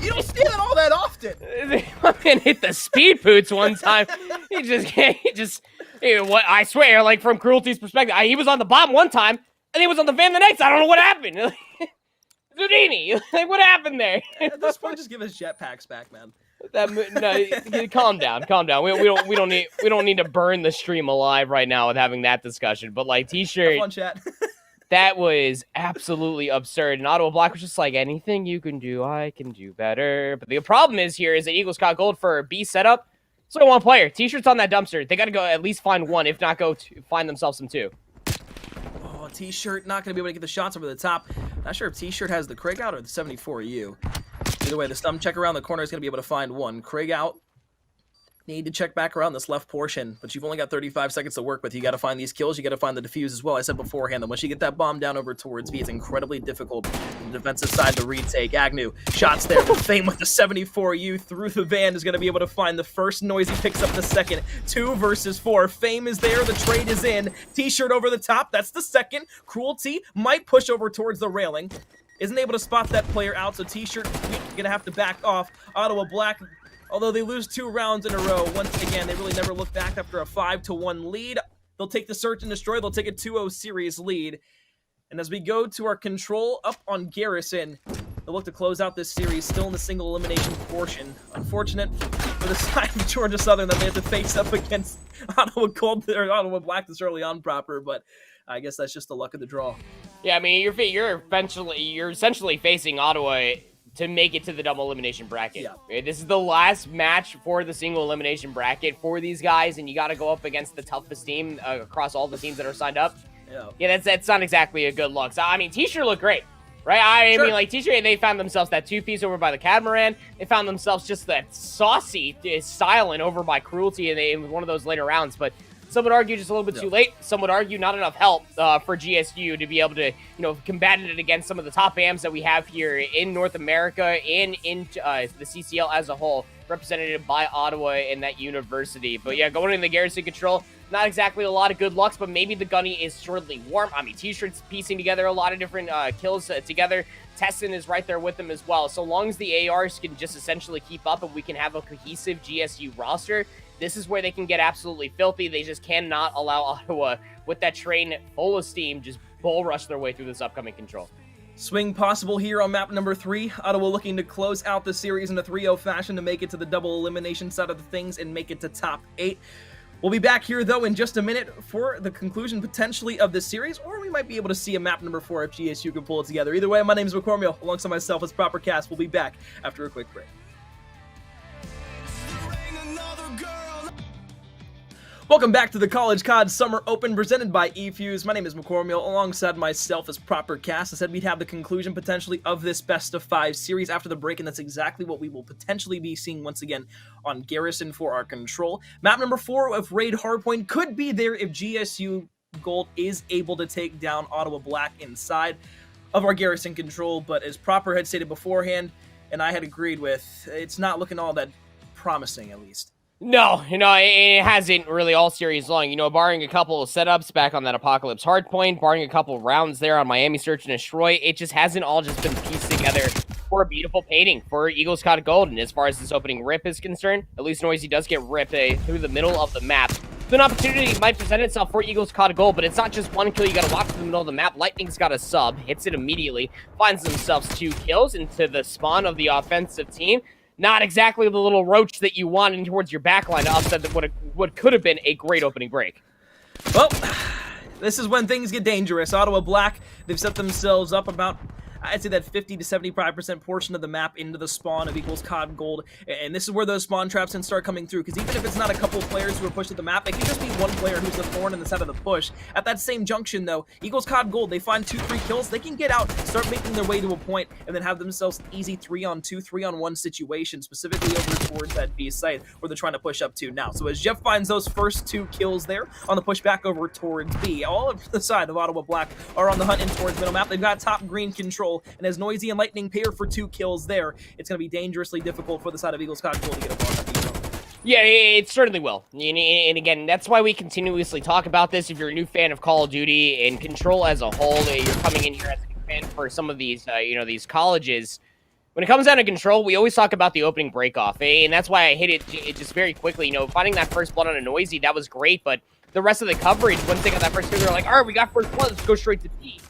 You don't see that all that often. They fucking hit the speed boots one time. What I swear, like from Cruelty's perspective, he was on the bomb one time, and he was on the van the next. I don't know what happened. Zudini, like what happened there? At this point, just give us jetpacks back, man. No, calm down. We don't need to burn the stream alive right now with having that discussion. But like T-shirt, fun chat. That was absolutely absurd. And Ottawa Black was just like, anything you can do, I can do better. But the problem is here is that EaglesCOD Gold for B setup. It's only one player. T-shirt's on that dumpster. They got to go at least find one, if not go to find themselves some two. Oh, T-shirt not going to be able to get the shots over the top. Not sure if T-shirt has the Craig out or the 74U. Either way, the stump check around the corner is going to be able to find one. Craig out. Need to check back around this left portion, but you've only got 35 seconds to work with. You got to find these kills. You got to find the defuse as well. I said beforehand that once you get that bomb down over towards B, it's incredibly difficult on the defensive side to retake. Agnew, shots there. Fame with the 74U through the van is going to be able to find the first. Noisy picks up the second. 2 versus 4. Fame is there. The trade is in. T-shirt over the top. That's the second. Cruelty might push over towards the railing. Isn't able to spot that player out, so T-shirt going to have to back off. Ottawa Black, although they lose 2 rounds in a row, once again, they really never look back after a 5-1 lead. They'll take the Search and Destroy. They'll take a 2-0 series lead. And as we go to our control up on Garrison, they'll look to close out this series still in the single elimination portion. Unfortunate for the side of Georgia Southern that they have to face up against Ottawa Gold or Ottawa Black this early on proper, but I guess that's just the luck of the draw. Yeah, I mean, you're essentially facing Ottawa to make it to the double elimination bracket. Yeah. This is the last match for the single elimination bracket for these guys, and you got to go up against the toughest team across all the teams that are signed up. Yeah, that's not exactly a good look. So, I mean, T-shirt looked great, right? I mean, like, T-shirt, they found themselves that 2-piece over by the Catamaran. They found themselves just that saucy silent over by Cruelty in one of those later rounds, but some would argue just a little bit too late. Some would argue not enough help for GSU to be able to, combat it against some of the top AMs that we have here in North America and in the CCL as a whole, represented by Ottawa and that university. But yeah, going into the Garrison control, not exactly a lot of good lucks, but maybe the gunny is shortly warm. I mean, T-shirt's piecing together a lot of different kills together. Tessin is right there with them as well. So long as the ARs can just essentially keep up and we can have a cohesive GSU roster, this is where they can get absolutely filthy. They just cannot allow Ottawa, with that train full of steam, just bull rush their way through this upcoming control. Swing possible here on map number 3. Ottawa looking to close out the series in a 3-0 fashion to make it to the double elimination side of the things and make it to top 8. We'll be back here, though, in just a minute for the conclusion, potentially, of this series, or we might be able to see a map number 4 if GSU can pull it together. Either way, my name is McCormiel. Alongside myself is Proper Cast. We'll be back after a quick break. Welcome back to the College COD Summer Open presented by eFuse. My name is McCormiel. Alongside myself is Proper Cast. I said we'd have the conclusion potentially of this best of 5 series after the break, and that's exactly what we will potentially be seeing once again on Garrison for our control. Map number 4 of Raid Hardpoint could be there if GSU Gold is able to take down Ottawa Black inside of our Garrison control, but as Proper had stated beforehand, and I had agreed with, it's not looking all that promising, at least. No, it hasn't really all series long. Barring a couple of setups back on that Apocalypse Hardpoint, barring a couple of rounds there on Miami Search and Destroy, it just hasn't all just been pieced together for a beautiful painting for EaglesCOD Gold. And as far as this opening rip is concerned, at least Noisy does get ripped through the middle of the map. So an opportunity might present itself for EaglesCOD Gold, but it's not just one kill you got to watch in the middle of the map. Lightning's got a sub, hits it immediately, finds themselves 2 kills into the spawn of the offensive team. Not exactly the little roach that you want in towards your backline to upset what could have been a great opening break. Well, this is when things get dangerous. Ottawa Black, they've set themselves up about I'd say that 50 to 75% portion of the map into the spawn of EaglesCOD Gold, and this is where those spawn traps can start coming through, because even if it's not a couple players who are pushed to the map, it can just be one player who's the thorn in the side of the push. At that same junction, though, EaglesCOD Gold, they find 2-3 kills, they can get out, start making their way to a point, and then have themselves an easy 3-on-2, 3-on-1 situation, specifically over towards that B site, where they're trying to push up to now. So as Jeff finds those first 2 kills there on the push back over towards B, all of the side of Ottawa Black are on the hunt in towards middle map. They've got top green control, and as Noisy and Lightning pair for 2 kills there, it's going to be dangerously difficult for the side of EaglesCOD Gold to get a ball on that B zone. Yeah, it certainly will. And again, that's why we continuously talk about this. If you're a new fan of Call of Duty and Control as a whole, you're coming in here as a fan for some of these, these colleges. When it comes down to Control, we always talk about the opening break-off, and that's why I hit it just very quickly. Finding that first blood on a Noisy, that was great, but the rest of the coverage, once they got that first kill, they're like, all right, we got first blood, let's go straight to B.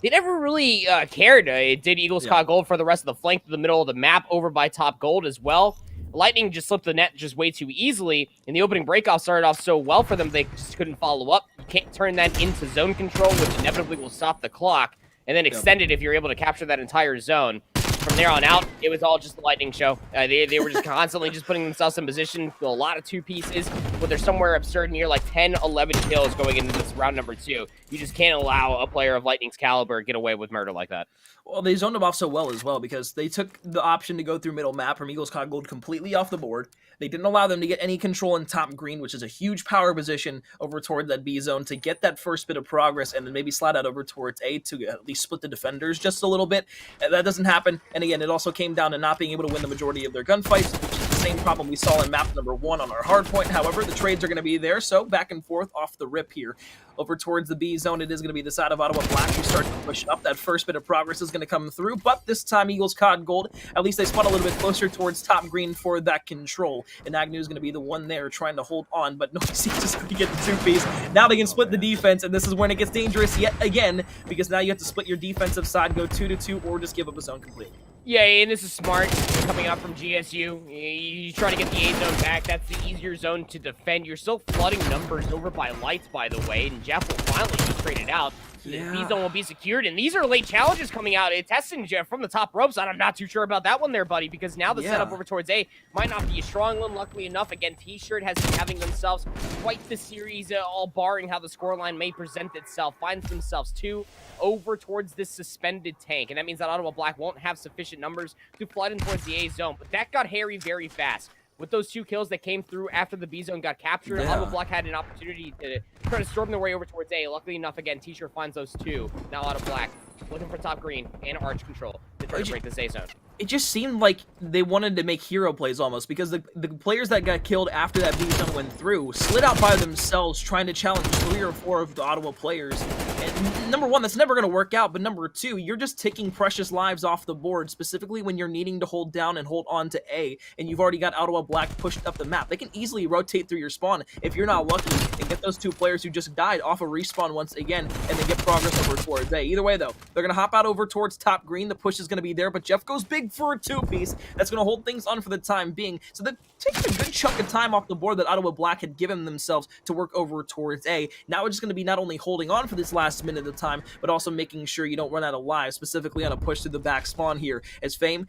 They never really cared. It did EaglesCOD Gold for the rest of the flank to the middle of the map over by top gold as well. Lightning just slipped the net just way too easily, and the opening breakoff started off so well for them they just couldn't follow up. You can't turn that into zone control, which inevitably will stop the clock, and then extend it if you're able to capture that entire zone. From there on out, it was all just the Lightning show. They were just constantly just putting themselves in position to a lot of 2 pieces, but they're somewhere absurd near like 10, 11 kills going into this round number 2. You just can't allow a player of Lightning's caliber get away with murder like that. Well, they zoned them off so well as well, because they took the option to go through middle map from EaglesCOD Gold completely off the board. They didn't allow them to get any control in top green, which is a huge power position over toward that B zone, to get that first bit of progress and then maybe slide out over towards A to at least split the defenders just a little bit. That doesn't happen. And again, it also came down to not being able to win the majority of their gunfights, which is the same problem we saw in map number 1 on our hard point. However, the trades are going to be there, so back and forth off the rip here. Over towards the B zone, it is going to be the side of Ottawa Black who start to push up. That first bit of progress is going to come through, but this time EaglesCOD Gold, at least they spot a little bit closer towards top green for that control. And Agnew is going to be the one there trying to hold on, but Noisy just going to get the 2-piece. Now they can split the defense, and this is when it gets dangerous yet again, because now you have to split your defensive side, go 2-2, or just give up a zone completely. Yeah, and this is smart coming out from GSU. You try to get the A zone back. That's the easier zone to defend. You're still flooding numbers over by lights, by the way, and Jeff will finally be traded out. Yeah. The B zone will be secured, and these are late challenges coming out. Testing Jeff from the top ropes. I'm not too sure about that one there, buddy, because now the setup over towards A might not be a strong one. Luckily enough, again, T-Shirt has been having themselves quite the series, all barring how the scoreline may present itself. Finds themselves 2 over towards this suspended tank, and that means that Ottawa Black won't have sufficient numbers to flood in towards the A zone, but that got hairy very fast. With those 2 kills that came through after the B zone got captured, Ottawa Black had an opportunity to try to storm their way over towards A. Luckily enough, again, T-Shirt finds those 2. Now Ottawa Black looking for top green and arch control to try to break this A zone. It just seemed like they wanted to make hero plays almost, because the players that got killed after that B zone went through slid out by themselves trying to challenge 3 or 4 of the Ottawa players. And number 1, that's never going to work out, but number 2, you're just taking precious lives off the board, specifically when you're needing to hold down and hold on to A, and you've already got Ottawa Black pushed up the map. They can easily rotate through your spawn if you're not lucky and get those 2 players who just died off a respawn once again, and then get progress over towards A. Either way, though, they're going to hop out over towards top green. The push is going to be there, but Jeff goes big for a 2-piece. That's going to hold things on for the time being. So they're taking a good chunk of time off the board that Ottawa Black had given themselves to work over towards A. Now it's just going to be not only holding on for this last minute of time, but also making sure you don't run out of lives, specifically on a push to the back spawn here, as Fame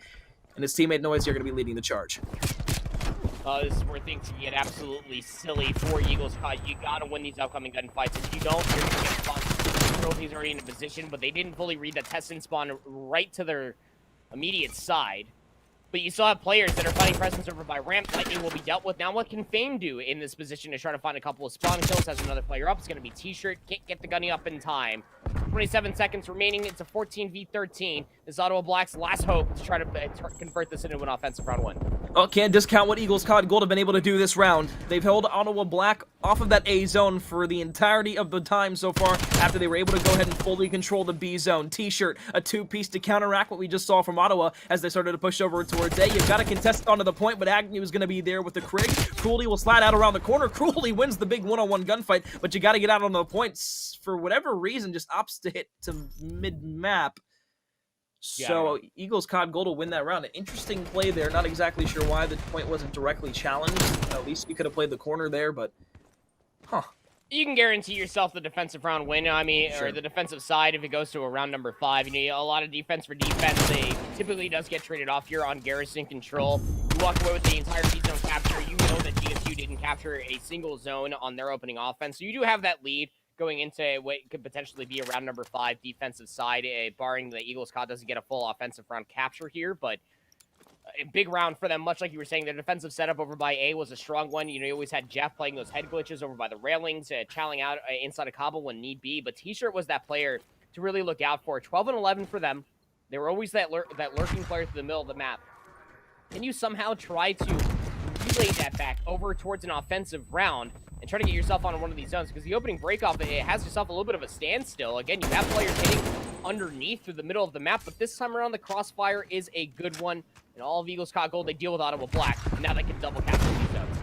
and his teammate Noisy are going to be leading the charge. This is where things can get absolutely silly for EaglesCOD. You got to win these upcoming gunfights. If you don't, you're going to get spawns. Trophy's already in a position, but they didn't fully read that test and spawn right to their immediate side. But you still have players that are fighting presence over by ramp. Lightning will be dealt with. Now what can Fame do in this position to try to find a couple of spawn kills? Has another player up. It's going to be T-Shirt. Can't get the gunny up in time. 27 seconds remaining. It's a 14v13. This Ottawa Black's last hope to try to convert this into an offensive round 1. Oh, can't discount what EaglesCOD Gold have been able to do this round. They've held Ottawa Black off of that A zone for the entirety of the time so far, after they were able to go ahead and fully control the B zone. T-Shirt, a 2-piece to counteract what we just saw from Ottawa as they started to push over towards A. You've got to contest onto the point, but Agnew is going to be there with the Krig. Cruelty will slide out around the corner. Cruelty wins the big one-on-one gunfight, but you got to get out on the points. For whatever reason, just opts to hit to mid-map. So EaglesCOD Gold will win that round. An interesting play there. Not exactly sure why the point wasn't directly challenged. At least you could have played the corner there, but You can guarantee yourself the defensive round win. I mean, Sure. or the defensive side if it goes to a round number 5. You know, a lot of defense for defense. They typically does get traded off here on Garrison control. You walk away with the entire B zone capture. You know that GSU didn't capture a single zone on their opening offense, so you do have that lead going into what could potentially be a round number 5 defensive side, barring the EaglesCOD doesn't get a full offensive round capture here, but a big round for them, much like you were saying. Their defensive setup over by A was a strong one. You know, you always had Jeff playing those head glitches over by the railings, challenging out inside of Cobble when need be. But T-Shirt was that player to really look out for. 12 and 11 for them. They were always that lurking player through the middle of the map. Can you somehow try to relay that back over towards an offensive round and try to get yourself on one of these zones? Because the opening breakoff, it has yourself a little bit of a standstill. Again, you have players hitting underneath through the middle of the map, but this time around the crossfire is a good one. And all of EaglesCOD Gold, they deal with Ottawa Black. And now they can double capture these zones.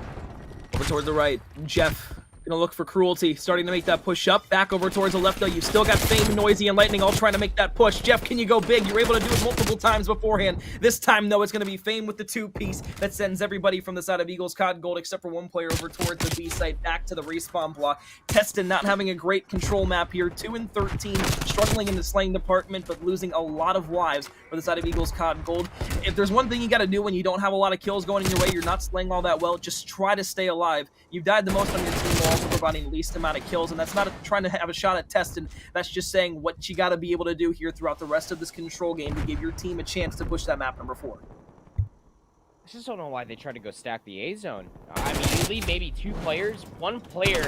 Over towards the right, Jeff gonna look for Cruelty, starting to make that push up. Back over towards the left, though. You've still got Fame, Noisy, and Lightning all trying to make that push. Jeff, can you go big? You were able to do it multiple times beforehand. This time, though, it's gonna be Fame with the 2-piece that sends everybody from the side of EaglesCOD Gold, except for one player over towards the B site, back to the respawn block. Teston not having a great control map here. 2 and 13, struggling in the slaying department, but losing a lot of lives for the side of EaglesCOD Gold. If there's one thing you gotta do when you don't have a lot of kills going in your way, you're not slaying all that well, just try to stay alive. You've died the most on your team while also providing the least amount of kills, and that's not trying to have a shot at Teston. That's just saying what you got to be able to do here throughout the rest of this control game to give your team a chance to push that map number 4. I just don't know why they try to go stack the A zone. I mean, you leave maybe 2 players, 1 player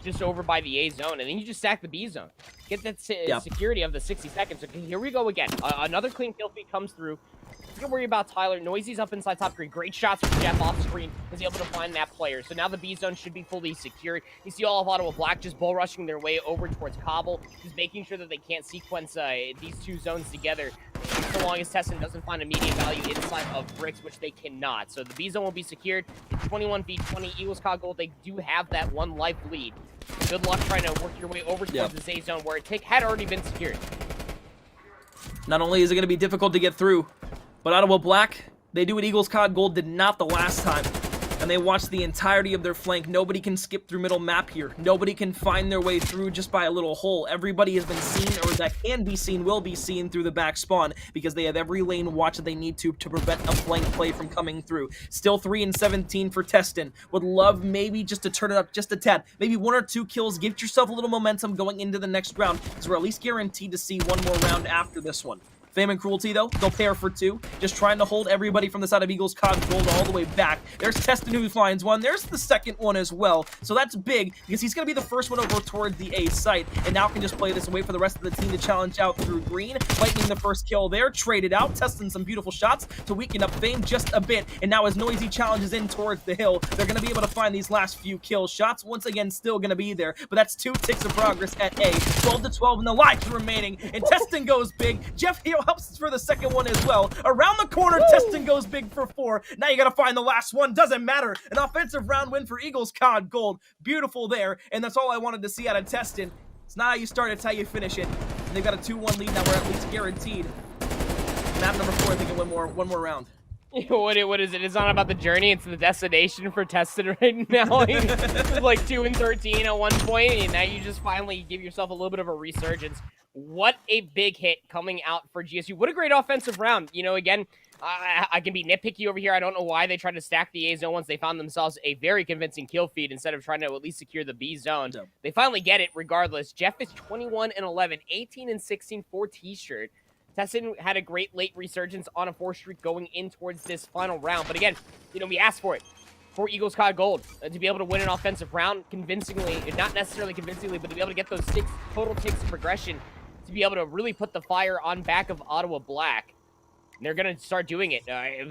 just over by the A zone, and then you just stack the B zone. Get that security of the 60 seconds. Okay, here we go again. Another clean kill feed comes through. Don't worry about Tyler. Noisy's up inside top green. Great shots from Jeff off screen. Is able to find that player. So now the B zone should be fully secured. You see all of Ottawa Black just bull rushing their way over towards Cobble, just making sure that they can't sequence these 2 zones together. So long as Teston doesn't find immediate value inside of bricks, which they cannot. So the B zone will be secured. It's 21v20. EaglesCOD Gold, they do have that 1 life lead. Good luck trying to work your way over towards the A zone where it had already been secured. Not only is it going to be difficult to get through, but Ottawa Black, they do what EaglesCOD Gold did not the last time. And they watch the entirety of their flank. Nobody can skip through middle map here. Nobody can find their way through just by a little hole. Everybody has been seen, or that can be seen, will be seen through the back spawn, because they have every lane watch that they need to prevent a flank play from coming through. Still 3 and 17 for Teston. Would love maybe just to turn it up just a tad. Maybe 1 or 2 kills. Give yourself a little momentum going into the next round, because we're at least guaranteed to see 1 more round after this one. Fame and Cruelty, though, they'll pair for 2. Just trying to hold everybody from the side of EaglesCOD Gold all the way back. There's Teston who finds one. There's the second one as well. So that's big, because he's going to be the first one over towards the A site. And now can just play this away for the rest of the team to challenge out through green. Lightning the first kill there. Traded out. Testing some beautiful shots to weaken up Fame just a bit. And now as Noisy challenges in towards the hill, they're going to be able to find these last few kill shots. Once again, still going to be there. But that's 2 ticks of progress at A. 12 to 12 and the lives remaining. And Teston goes big. Jeff Hill helps for the second one as well. Around the corner, Teston goes big for 4. Now you got to find the last one. Doesn't matter. An offensive round win for EaglesCOD Gold. Beautiful there. And that's all I wanted to see out of Teston. It's not how you start, it's how you finish it. And they've got a 2-1 lead now. We're at least guaranteed. Map number 4, I think, in one more round. What is it? It's not about the journey, it's the destination for Teston right now. It's like 2 and 13 at one point, and now you just finally give yourself a little bit of a resurgence. What a big hit coming out for GSU. What a great offensive round. You know, again, I can be nitpicky over here. I don't know why they tried to stack the A zone once they found themselves a very convincing kill feed instead of trying to at least secure the B zone. No. They finally get it regardless. Jeff is 21 and 11, 18 and 16 for T-Shirt. Teston had a great late resurgence on a 4 streak going in towards this final round. But again, you know, we asked for it. For EaglesCOD Gold, to be able to win an offensive round convincingly, not necessarily convincingly, but to be able to get those 6 total ticks of progression, to be able to really put the fire on back of Ottawa Black. And they're going to start doing it.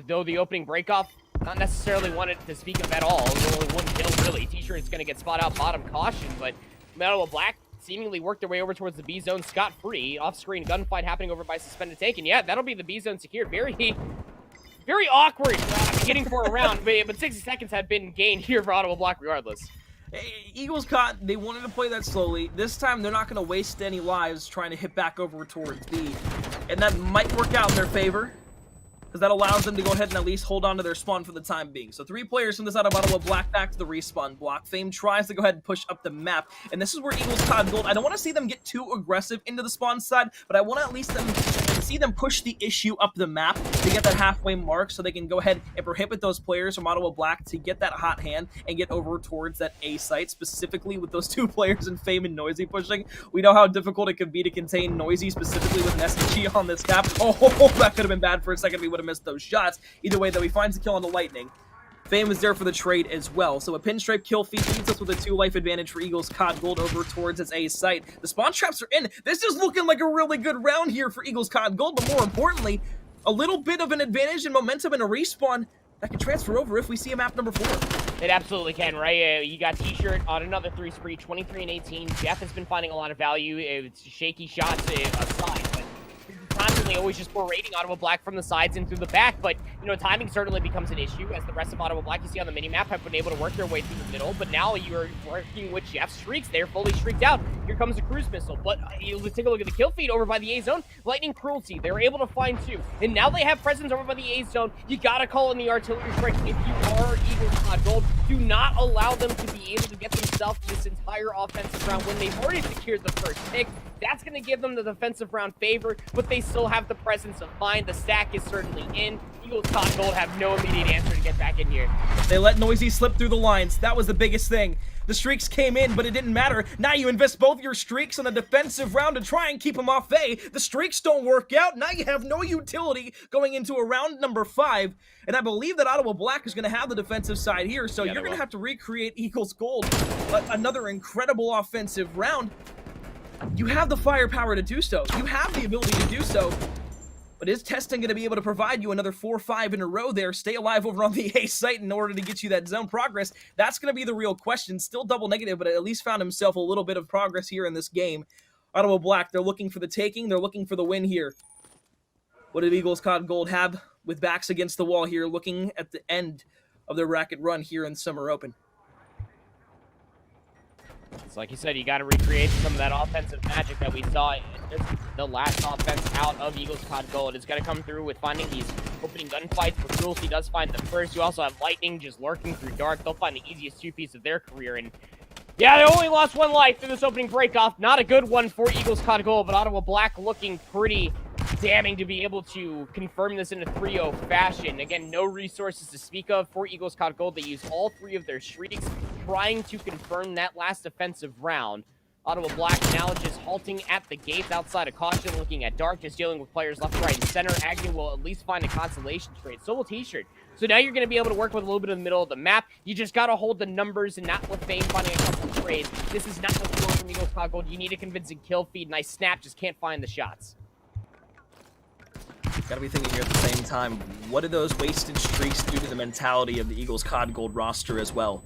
Though the opening breakoff, not necessarily wanted to speak of at all. There's only 1 kill, really. T-Shirt is going to get spot out bottom caution, but Ottawa Black seemingly worked their way over towards the B zone scot-free. Off-screen gunfight happening over by Suspended Take. And yeah, that'll be the B zone secured. Very awkward beginning for a round, but 60 seconds have been gained here for Ottawa Black regardless. EaglesCOD, they wanted to play that slowly. This time, they're not going to waste any lives trying to hit back over towards B. And that might work out in their favor. because that allows them to go ahead and at least hold on to their spawn for the time being. So 3 players from the side of Ottawa Black back to the respawn block. Fame tries to go ahead and push up the map, and this is where EaglesCOD Gold, I don't want to see them get too aggressive into the spawn side, but I want to at least see them push the issue up the map to get that halfway mark so they can go ahead and prohibit those players from Ottawa Black to get that hot hand and get over towards that A site, specifically with those 2 players in Fame and Noisy pushing. We know how difficult it could be to contain Noisy, specifically with an SMG on this map. Oh, that could have been bad for a second. We would have missed those shots. Either way, though, he finds the kill on the Lightning. Fame is there for the trade as well. So a pinstripe kill feed leaves us with a 2 life advantage for EaglesCOD Gold over towards its A site. The spawn traps are in. This is looking like a really good round here for EaglesCOD Gold, but more importantly, a little bit of an advantage and momentum in a respawn that can transfer over if we see a map number 4. It absolutely can, right? You got T-Shirt on another 3 spree, 23 and 18. Jeff has been finding a lot of value. It's shaky shots aside, but constantly always just berating Ottawa Black from the sides and through the back, but, you know, timing certainly becomes an issue as the rest of Ottawa Black, you see on the mini-map, have been able to work their way through the middle, but now you're working with Jeff's streaks. They're fully streaked out. Here comes the cruise missile, but you take a look at the kill feed over by the A zone. Lightning Cruelty, they were able to find 2, and now they have presence over by the A zone. You gotta call in the artillery strike if you are EaglesCOD Gold. Do not allow them to be able to get themselves this entire offensive round when they've already secured the first pick. That's going to give them the defensive round favor, but they still have the presence of mind. The stack is certainly in. EaglesCOD Gold have no immediate answer to get back in here. They let Noisy slip through the lines. That was the biggest thing. The streaks came in, but it didn't matter. Now you invest both your streaks on a defensive round to try and keep them off A. The streaks don't work out. Now you have no utility going into a round number 5. And I believe that Ottawa Black is going to have the defensive side here, so you're going to have to recreate Eagles Gold. Another incredible offensive round. You have the firepower to do so. You have the ability to do so. But is Testing going to be able to provide you another 4-5 in a row there? Stay alive over on the A site in order to get you that zone progress? That's going to be the real question. Still double negative, but at least found himself a little bit of progress here in this game. Ottawa Black, they're looking for the taking. They're looking for the win here. What did EaglesCOD Gold have with backs against the wall here, looking at the end of their racket run here in Summer Open? It's like you said, you got to recreate some of that offensive magic that we saw in the last offense out of EaglesCOD Gold. It's going to come through with finding these opening gunfights, but Cruelty does find the first. You also have Lightning just lurking through dark. They'll find the easiest 2-piece of their career, and yeah, they only lost 1 life in this opening breakoff. Not a good one for EaglesCOD Gold, but Ottawa Black looking pretty damning to be able to confirm this in a 3-0 fashion. Again, no resources to speak of for EaglesCOD Gold. They use all 3 of their streaks, trying to confirm that last offensive round. Ottawa Black now just halting at the gates outside of caution, looking at dark, just dealing with players left, right, and center. Agnew will at least find a consolation trade. So will T-Shirt. So now you're going to be able to work with a little bit of the middle of the map. You just got to hold the numbers and not let Fame finding a couple of trades. This is not the score from EaglesCOD Gold. You need a convincing kill feed. Nice snap, just can't find the shots. Gotta be thinking here at the same time, what do those wasted streaks do to the mentality of the EaglesCOD Gold roster as well?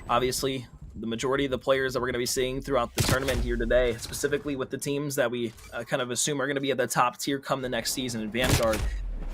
Obviously, the majority of the players that we're going to be seeing throughout the tournament here today, specifically with the teams that we kind of assume are going to be at the top tier come the next season in Vanguard,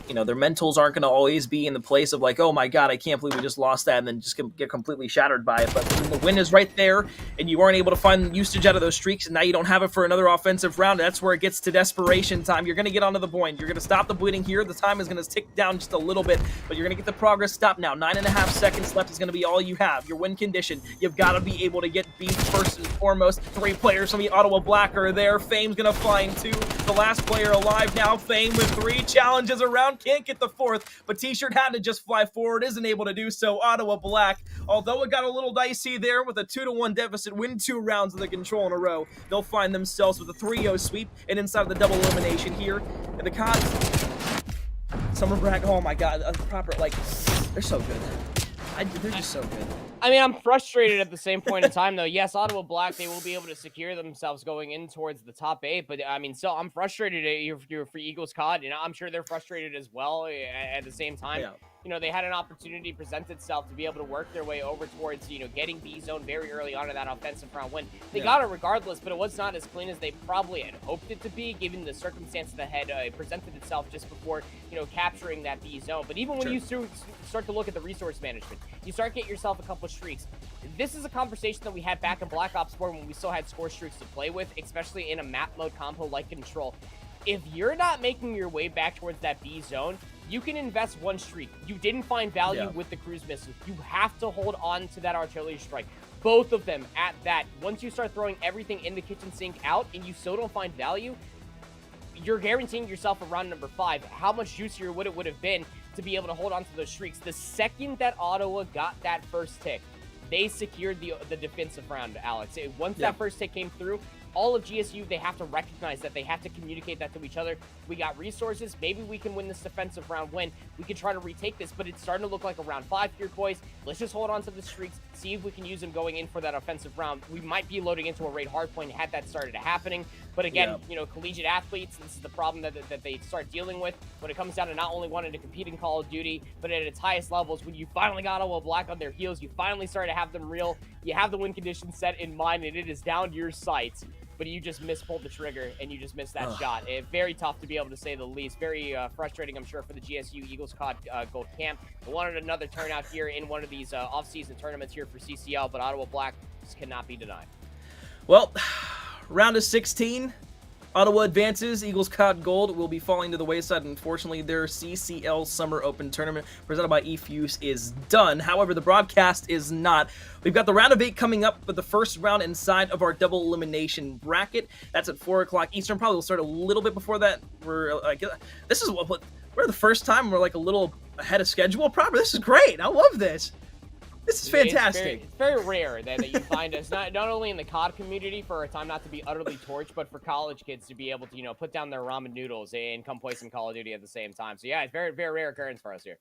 you know, their mentals aren't going to always be in the place of like, oh my god, I can't believe we just lost that, and then just get completely shattered by it. But when the win is right there, and you aren't able to find usage out of those streaks, and now you don't have it for another offensive round, that's where it gets to desperation time. You're going to get onto the point. You're going to stop the bleeding here. The time is going to tick down just a little bit, but you're going to get the progress stopped now. 9.5 seconds left is going to be all you have. Your win condition. You've got to be able to get beat first and foremost. 3 players from the Ottawa Black are there. Fame's going to find 2. The last player alive now. Fame with 3 challenges around. Can't get the 4th, but T-Shirt had to just fly forward, isn't able to do so. Ottawa Black, although it got a little dicey there with a 2-1 deficit, win 2 rounds of the control in a row. They'll find themselves with a 3-0 sweep and inside of the double elimination here. And the COD, Summer Bragg, oh my god, proper, like, they're so good. They're just so good. I mean, I'm frustrated at the same point in time, though. Yes, Ottawa Black, they will be able to secure themselves going in towards the top 8, but I mean, still, I'm frustrated for EaglesCOD, and I'm sure they're frustrated as well at the same time. Yeah. You know, they had an opportunity present itself to be able to work their way over towards, you know, getting B zone very early on in that offensive round win. They got it regardless, but it was not as clean as they probably had hoped it to be, given the circumstance that had presented itself just before, you know, capturing that B zone. But even when you start to look at the resource management, you start getting yourself a couple streaks. This is a conversation that we had back in Black Ops 4 when we still had score streaks to play with, especially in a map mode combo like Control. If you're not making your way back towards that B zone, You can invest one streak. You didn't find value Yeah. with the cruise missiles. You have to hold on to that artillery strike. Both of them at that. Once you start throwing everything in the kitchen sink out and you still don't find value, you're guaranteeing yourself a round number 5. How much juicier would have been to be able to hold on to those streaks? The second that Ottawa got that first tick, they secured the defensive round, Alex. Once that first tick came through, all of GSU, they have to recognize that. They have to communicate that to each other. We got resources. Maybe we can win this defensive round win. We can try to retake this, but it's starting to look like a round 5 here, boys. Let's just hold on to the streaks, see if we can use them going in for that offensive round. We might be loading into a raid hardpoint had that started happening. But again, you know, collegiate athletes, this is the problem that they start dealing with when it comes down to not only wanting to compete in Call of Duty, but at its highest levels. When you finally got Ottawa Black on their heels, you finally start to have them real. You have the win conditions set in mind, and it is down to your sights. But you just pulled the trigger, and you just missed that shot. Very tough to be able to say the least. Very frustrating, I'm sure, for the GSU EaglesCOD Gold Camp. They wanted another turnout here in one of these off-season tournaments here for CCL, but Ottawa Black just cannot be denied. Well, round of 16. Ottawa advances. EaglesCOD Gold will be falling to the wayside. Unfortunately, their CCL Summer Open Tournament presented by eFuse is done. However, the broadcast is not. We've got the round of 8 coming up, but the first round inside of our double elimination bracket. That's at 4 o'clock Eastern. Probably will start a little bit before that. We're like, this is what we're the first time we're like a little ahead of schedule. Proper. This is great. I love this. This is fantastic. It's very rare that you find us, not only in the COD community for a time not to be utterly torched, but for college kids to be able to, you know, put down their ramen noodles and come play some Call of Duty at the same time. So yeah, it's very, very rare occurrence for us here.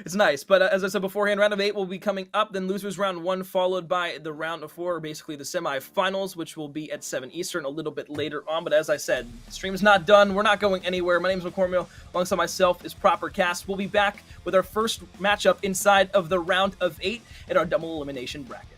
It's nice, but as I said beforehand, round of 8 will be coming up, then losers round 1, followed by the round of 4, or basically the semifinals, which will be at 7 Eastern a little bit later on. But as I said, the stream's not done. We're not going anywhere. My name is McCormill. Alongside myself is Proper Cast. We'll be back with our first matchup inside of the round of 8 in our double elimination bracket.